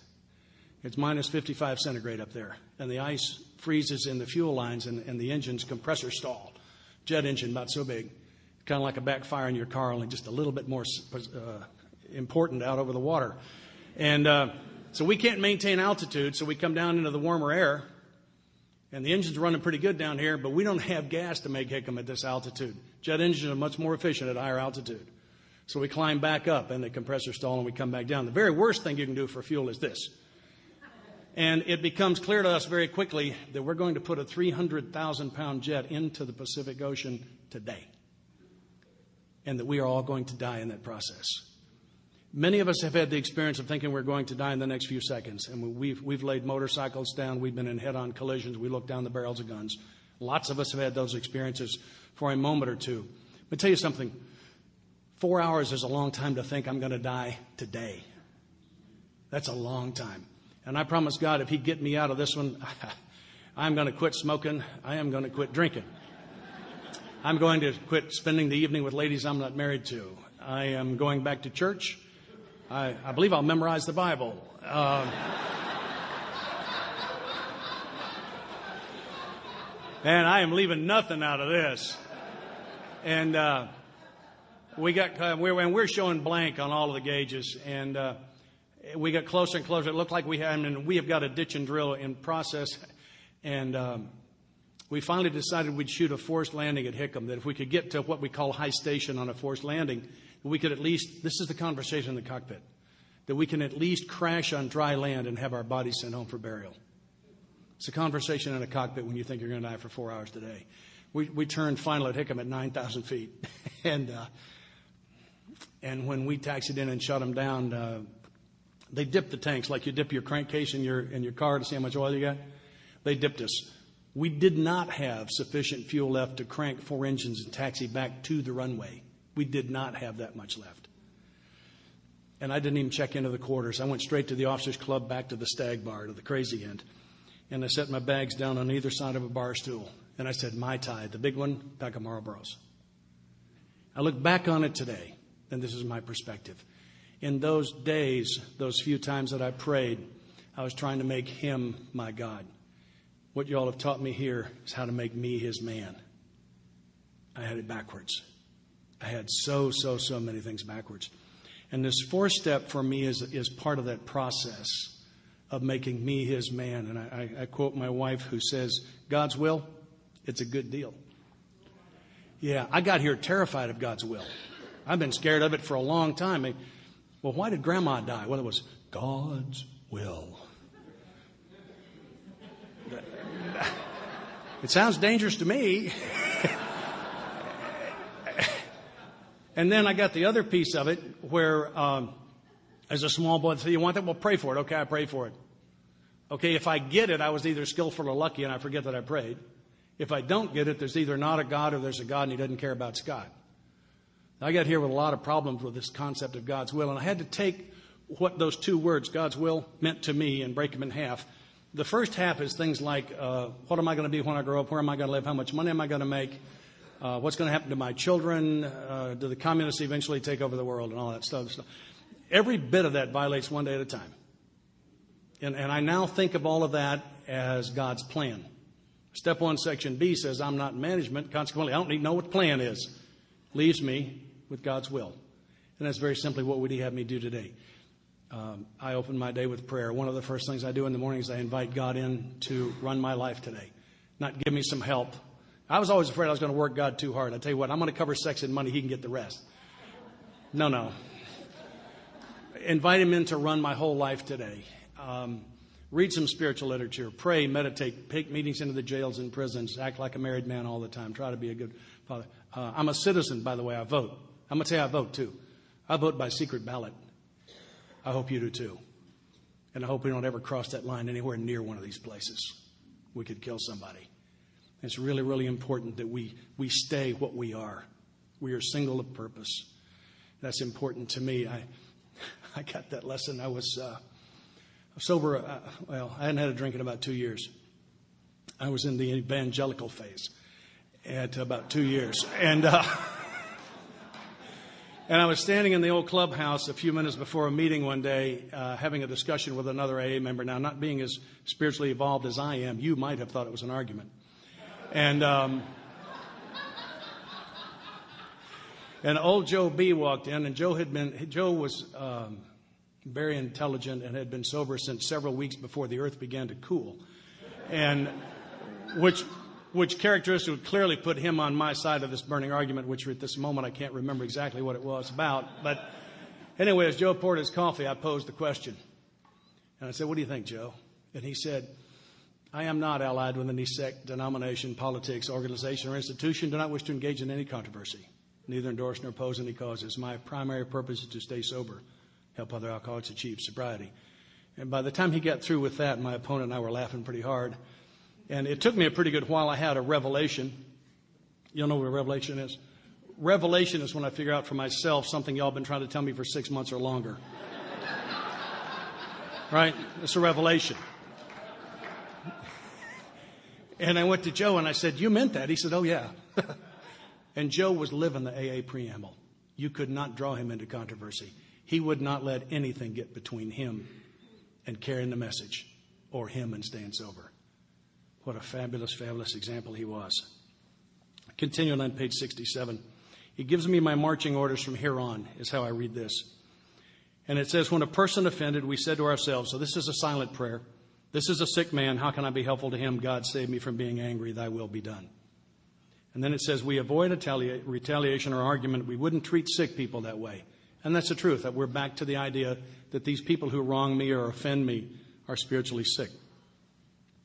Speaker 2: It's minus 55 centigrade up there. And the ice freezes in the fuel lines and the engine's compressor stall. Jet engine about so big. Kind of like a backfire in your car, only just a little bit more important out over the water. And so we can't maintain altitude, so we come down into the warmer air. And the engine's running pretty good down here, but we don't have gas to make Hickam at this altitude. Jet engines are much more efficient at higher altitude. So we climb back up and the compressor stall and we come back down. The very worst thing you can do for fuel is this. And it becomes clear to us very quickly that we're going to put a 300,000-pound jet into the Pacific Ocean today. And that we are all going to die in that process. Many of us have had the experience of thinking we're going to die in the next few seconds. And we've laid motorcycles down. We've been in head-on collisions. We look down the barrels of guns. Lots of us have had those experiences for a moment or two. Let me tell you something. 4 hours is a long time to think I'm going to die today. That's a long time. And I promise God, if He'd get me out of this one, I'm going to quit smoking. I am going to quit drinking. I'm going to quit spending the evening with ladies I'm not married to. I am going back to church. I believe I'll memorize the Bible. And I am leaving nothing out of this. And we're showing blank on all of the gauges. And we got closer and closer. It looked like we have got a ditch and drill in process. And we finally decided we'd shoot a forced landing at Hickam, that if we could get to what we call high station on a forced landing, we could at least, this is the conversation in the cockpit, that we can at least crash on dry land and have our bodies sent home for burial. It's a conversation in a cockpit when you think you're going to die for 4 hours today. We turned final at Hickam at 9,000 feet. And when we taxied in and shut them down, they dipped the tanks like you dip your crankcase in your car to see how much oil you got. They dipped us. We did not have sufficient fuel left to crank 4 engines and taxi back to the runway. We did not have that much left. And I didn't even check into the quarters. I went straight to the officers' club, back to the stag bar, to the crazy end. And I set my bags down on either side of a bar stool. And I said, Mai Tai, the big one, pack of Marlboros. I look back on it today, and this is my perspective. In those days, those few times that I prayed, I was trying to make Him my God. What you all have taught me here is how to make me His man. I had it backwards. I had so many things backwards. And this 4th step for me is part of that process of making me His man. And I quote my wife who says, God's will, it's a good deal. Yeah, I got here terrified of God's will. I've been scared of it for a long time. Well, why did Grandma die? Well, it was God's will. It sounds dangerous to me. And then I got the other piece of it where, as a small boy, so you want that? Well, pray for it. Okay, I pray for it. Okay, if I get it, I was either skillful or lucky, and I forget that I prayed. If I don't get it, there's either not a God or there's a God, and He doesn't care about Scott. I got here with a lot of problems with this concept of God's will, and I had to take what those 2 words, God's will, meant to me and break them in half The first half is things like, what am I going to be when I grow up? Where am I going to live? How much money am I going to make? What's going to happen to my children? Do the communists eventually take over the world and all that stuff? Every bit of that violates one day at a time. And I now think of all of that as God's plan. Step 1, section B says, I'm not in management. Consequently, I don't need to know what the plan is. Leaves me with God's will. And that's very simply what would he have me do today. I open my day with prayer. One of the first things I do in the morning is I invite God in to run my life today, not give me some help. I was always afraid I was going to work God too hard. I tell you what, I'm going to cover sex and money. He can get the rest. No. Invite him in to run my whole life today. Read some spiritual literature. Pray, meditate, take meetings into the jails and prisons. Act like a married man all the time. Try to be a good father. I'm a citizen, by the way. I vote. I'm going to tell you I vote, too. I vote by secret ballot. I hope you do, too. And I hope we don't ever cross that line anywhere near one of these places. We could kill somebody. It's really, really important that we stay what we are. We are single of purpose. That's important to me. I got that lesson. I was sober. I hadn't had a drink in about 2 years. I was in the evangelical phase at about 2 years. And I was standing in the old clubhouse a few minutes before a meeting one day, having a discussion with another AA member. Now, not being as spiritually evolved as I am, you might have thought it was an argument. And old Joe B walked in, and Joe was very intelligent and had been sober since several weeks before the earth began to cool, and which characteristic would clearly put him on my side of this burning argument, which at this moment I can't remember exactly what it was about. But anyway, as Joe poured his coffee, I posed the question. And I said, what do you think, Joe? And he said, I am not allied with any sect, denomination, politics, organization, or institution. Do not wish to engage in any controversy. Neither endorse nor oppose any causes. My primary purpose is to stay sober, help other alcoholics achieve sobriety. And by the time he got through with that, my opponent and I were laughing pretty hard. And it took me a pretty good while. I had a revelation. You'll know what a revelation is? Revelation is when I figure out for myself something y'all been trying to tell me for 6 months or longer. Right? It's a revelation. And I went to Joe and I said, you meant that? He said, oh, yeah. And Joe was living the AA preamble. You could not draw him into controversy. He would not let anything get between him and carrying the message, or him and staying sober. What a fabulous, fabulous example he was. Continuing on page 67. He gives me my marching orders from here on, is how I read this. And it says, when a person offended, we said to ourselves, so this is a silent prayer. This is a sick man. How can I be helpful to him? God save me from being angry. Thy will be done. And then it says, we avoid retaliation or argument. We wouldn't treat sick people that way. And that's the truth. That we're back to the idea that these people who wrong me or offend me are spiritually sick.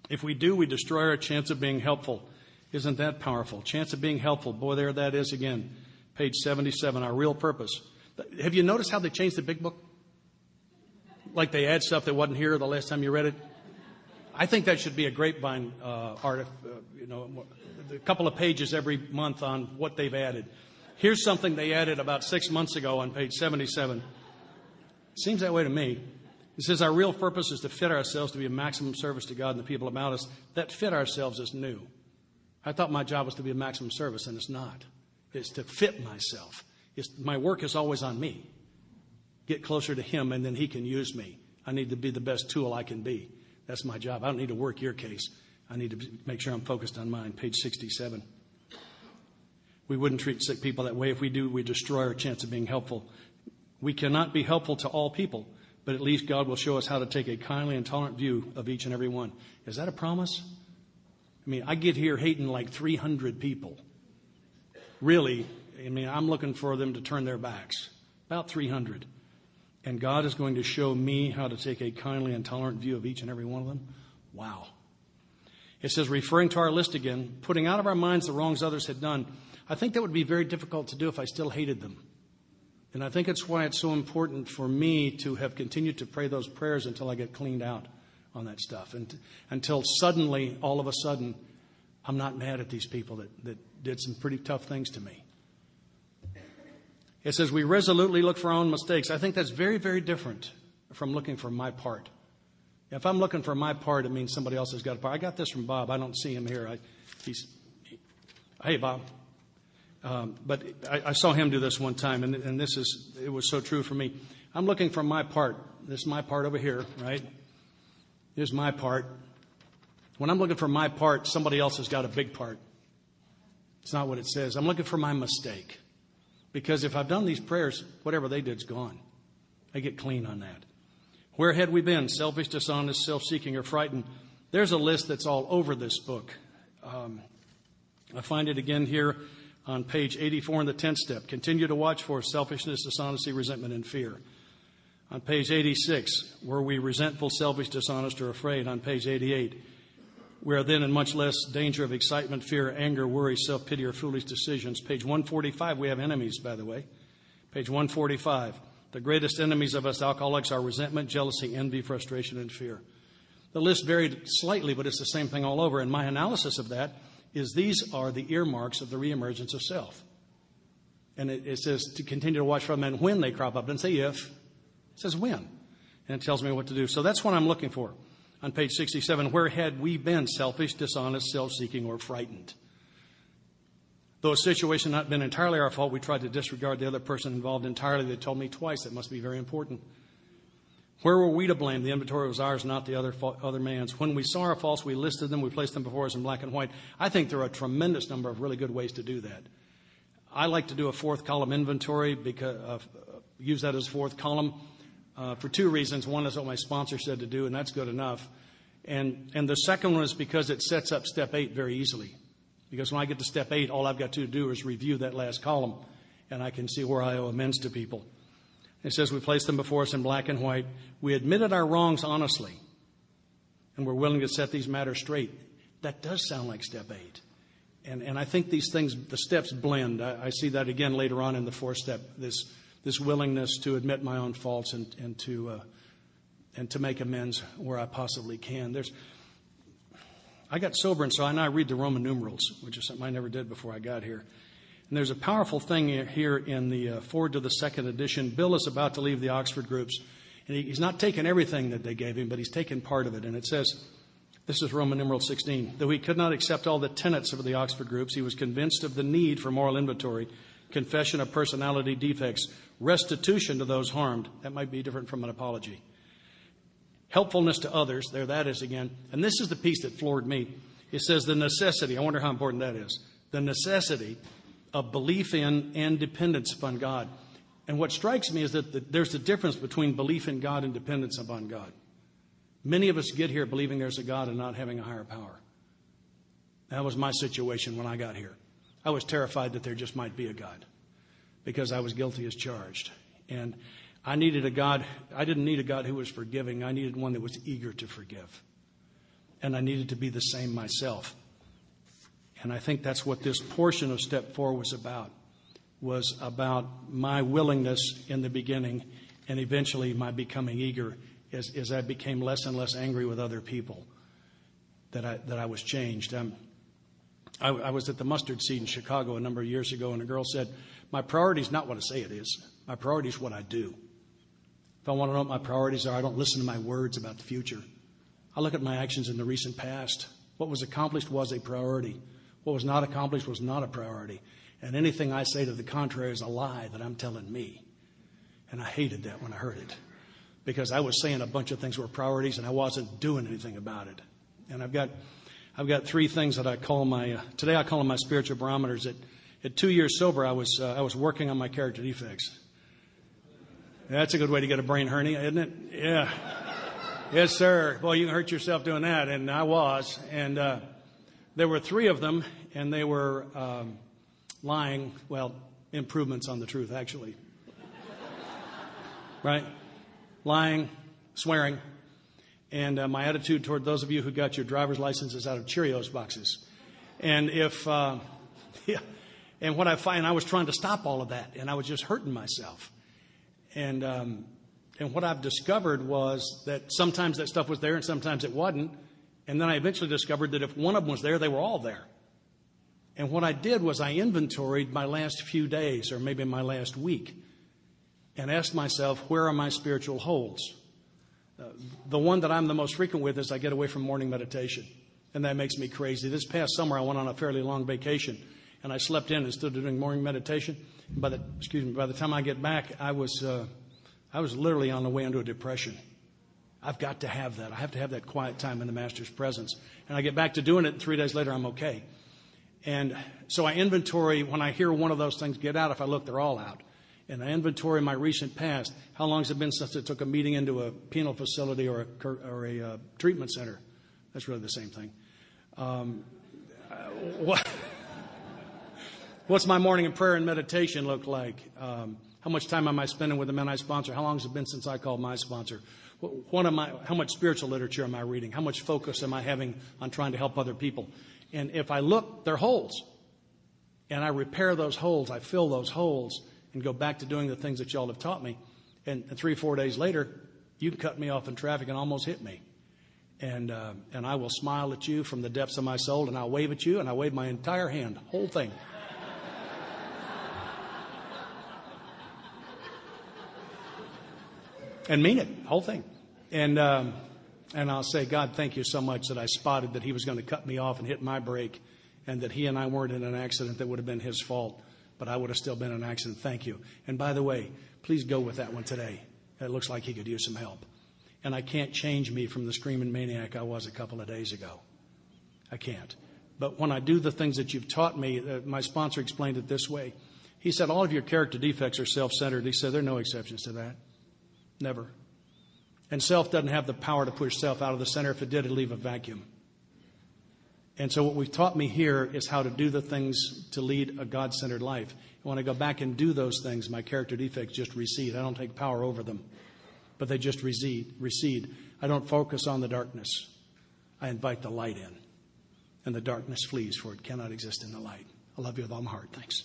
Speaker 2: If we do, we destroy our chance of being helpful. Isn't that powerful? Chance of being helpful. Boy, there that is again. Page 77, our real purpose. Have you noticed how they changed the big book? Like they add stuff that wasn't here the last time you read it? I think that should be a grapevine art, a couple of pages every month on what they've added. Here's something they added about 6 months ago on page 77. Seems that way to me. It says our real purpose is to fit ourselves to be a maximum service to God and the people about us. That fit ourselves is new. I thought my job was to be a maximum service, and it's not. It's to fit myself. My work is always on me. Get closer to Him, and then He can use me. I need to be the best tool I can be. That's my job. I don't need to work your case. I need to make sure I'm focused on mine. Page 67. We wouldn't treat sick people that way. If we do, we destroy our chance of being helpful. We cannot be helpful to all people, but at least God will show us how to take a kindly and tolerant view of each and every one. Is that a promise? I mean, I get here hating like 300 people. Really, I'm looking for them to turn their backs. About 300. And God is going to show me how to take a kindly and tolerant view of each and every one of them. Wow. It says, referring to our list again, putting out of our minds the wrongs others had done. I think that would be very difficult to do if I still hated them. And I think it's why it's so important for me to have continued to pray those prayers until I get cleaned out on that stuff. And until suddenly, all of a sudden, I'm not mad at these people that did some pretty tough things to me. It says we resolutely look for our own mistakes. I think that's very, very different from looking for my part. If I'm looking for my part, it means somebody else has got a part. I got this from Bob. I don't see him here. Hey, Bob. But I saw him do this one time, and it was so true for me. I'm looking for my part. This is my part over here, right? Here's my part. When I'm looking for my part, somebody else has got a big part. It's not what it says. I'm looking for my mistake. Because if I've done these prayers, whatever they did's gone. I get clean on that. Where had we been? Selfish, dishonest, self-seeking, or frightened? There's a list that's all over this book. I find it again here on page 84 in the 10th step. Continue to watch for selfishness, dishonesty, resentment, and fear. On page 86, were we resentful, selfish, dishonest, or afraid? On page 88, we are then in much less danger of excitement, fear, anger, worry, self-pity, or foolish decisions. Page 145, we have enemies, by the way. Page 145, the greatest enemies of us alcoholics are resentment, jealousy, envy, frustration, and fear. The list varied slightly, but it's the same thing all over. And my analysis of that is these are the earmarks of the reemergence of self. And it says to continue to watch for them and when they crop up. It doesn't say if. It says when. And it tells me what to do. So that's what I'm looking for. On page 67, where had we been selfish, dishonest, self-seeking, or frightened? Though a situation not been entirely our fault, we tried to disregard the other person involved entirely. They told me twice. That must be very important. Where were we to blame? The inventory was ours, not the other man's. When we saw our faults, we listed them. We placed them before us in black and white. I think there are a tremendous number of really good ways to do that. I like to do a fourth column inventory, because use that as a fourth column for two reasons. One is what my sponsor said to do, and that's good enough. And the second one is because it sets up step 8 very easily. Because when I get to step 8, all I've got to do is review that last column, and I can see where I owe amends to people. It says we placed them before us in black and white. We admitted our wrongs honestly, and we're willing to set these matters straight. That does sound like step 8. And I think these things, the steps blend. I see that again later on in the fourth step, this willingness to admit my own faults and to make amends where I possibly can. I got sober, and so I now read the Roman numerals, which is something I never did before I got here. And there's a powerful thing here in the forward to the second edition. Bill is about to leave the Oxford groups, and he's not taken everything that they gave him, but he's taken part of it. And it says, this is Roman numeral 16, though he could not accept all the tenets of the Oxford groups, he was convinced of the need for moral inventory, confession of personality defects, restitution to those harmed. That might be different from an apology. Helpfulness to others, there that is again. And this is the piece that floored me. It says the necessity, I wonder how important that is, the necessity of belief in and dependence upon God. And what strikes me is that there's a difference between belief in God and dependence upon God. Many of us get here believing there's a God and not having a higher power. That was my situation when I got here. I was terrified that there just might be a God because I was guilty as charged. And I needed a God. I didn't need a God who was forgiving. I needed one that was eager to forgive. And I needed to be the same myself. And I think that's what this portion of step 4 was about my willingness in the beginning and eventually my becoming eager as I became less and less angry with other people, that I was changed. I was at the Mustard Seed in Chicago a number of years ago, and a girl said, my priority is not what I say it is. My priority is what I do. If I want to know what my priorities are, I don't listen to my words about the future. I look at my actions in the recent past. What was accomplished was a priority. What was not accomplished was not a priority. And anything I say to the contrary is a lie that I'm telling me. And I hated that when I heard it, because I was saying a bunch of things were priorities and I wasn't doing anything about it. And I've got 3 things that I call today I call them my spiritual barometers. At 2 years sober, I was working on my character defects. That's a good way to get a brain hernia, isn't it? Yeah. Yes, sir. Boy, you can hurt yourself doing that. And I was. And there were 3 of them, and they were lying, improvements on the truth, actually. Right? Lying, swearing, and my attitude toward those of you who got your driver's licenses out of Cheerios boxes. And and what I find, I was trying to stop all of that, and I was just hurting myself. And what I've discovered was that sometimes that stuff was there and sometimes it wasn't. And then I eventually discovered that if one of them was there, they were all there. And what I did was I inventoried my last few days or maybe my last week and asked myself, where are my spiritual holes? The one that I'm the most frequent with is I get away from morning meditation, and that makes me crazy. This past summer, I went on a fairly long vacation, and I slept in instead of doing morning meditation. By the time I get back, I was literally on the way into a depression. I've got to have that. I have to have that quiet time in the Master's presence. And I get back to doing it, and 3 days later, I'm okay. And so I inventory, when I hear one of those things get out, if I look, they're all out. And I inventory my recent past. How long has it been since I took a meeting into a penal facility or a treatment center? That's really the same thing. What's my morning of prayer and meditation look like? How much time am I spending with the men I sponsor? How long has it been since I called my sponsor? How much spiritual literature am I reading? How much focus am I having on trying to help other people? And if I look, they're holes. And I repair those holes. I fill those holes and go back to doing the things that y'all have taught me. And 3 or 4 days later, you cut me off in traffic and almost hit me. And I will smile at you from the depths of my soul, and I'll wave at you, and I wave my entire hand, whole thing. And mean it, whole thing. And I'll say, God, thank you so much that I spotted that he was going to cut me off and hit my brake, and that he and I weren't in an accident that would have been his fault, but I would have still been in an accident. Thank you. And by the way, please go with that one today. It looks like he could use some help. And I can't change me from the screaming maniac I was a couple of days ago. I can't. But when I do the things that you've taught me, my sponsor explained it this way. He said, all of your character defects are self-centered. He said, there are no exceptions to that. Never. And self doesn't have the power to push self out of the center. If it did, it'd leave a vacuum. And so what we've taught me here is how to do the things to lead a God-centered life. And when I go back and do those things, my character defects just recede. I don't take power over them, but they just recede. I don't focus on the darkness. I invite the light in. And the darkness flees, for it cannot exist in the light. I love you with all my heart. Thanks.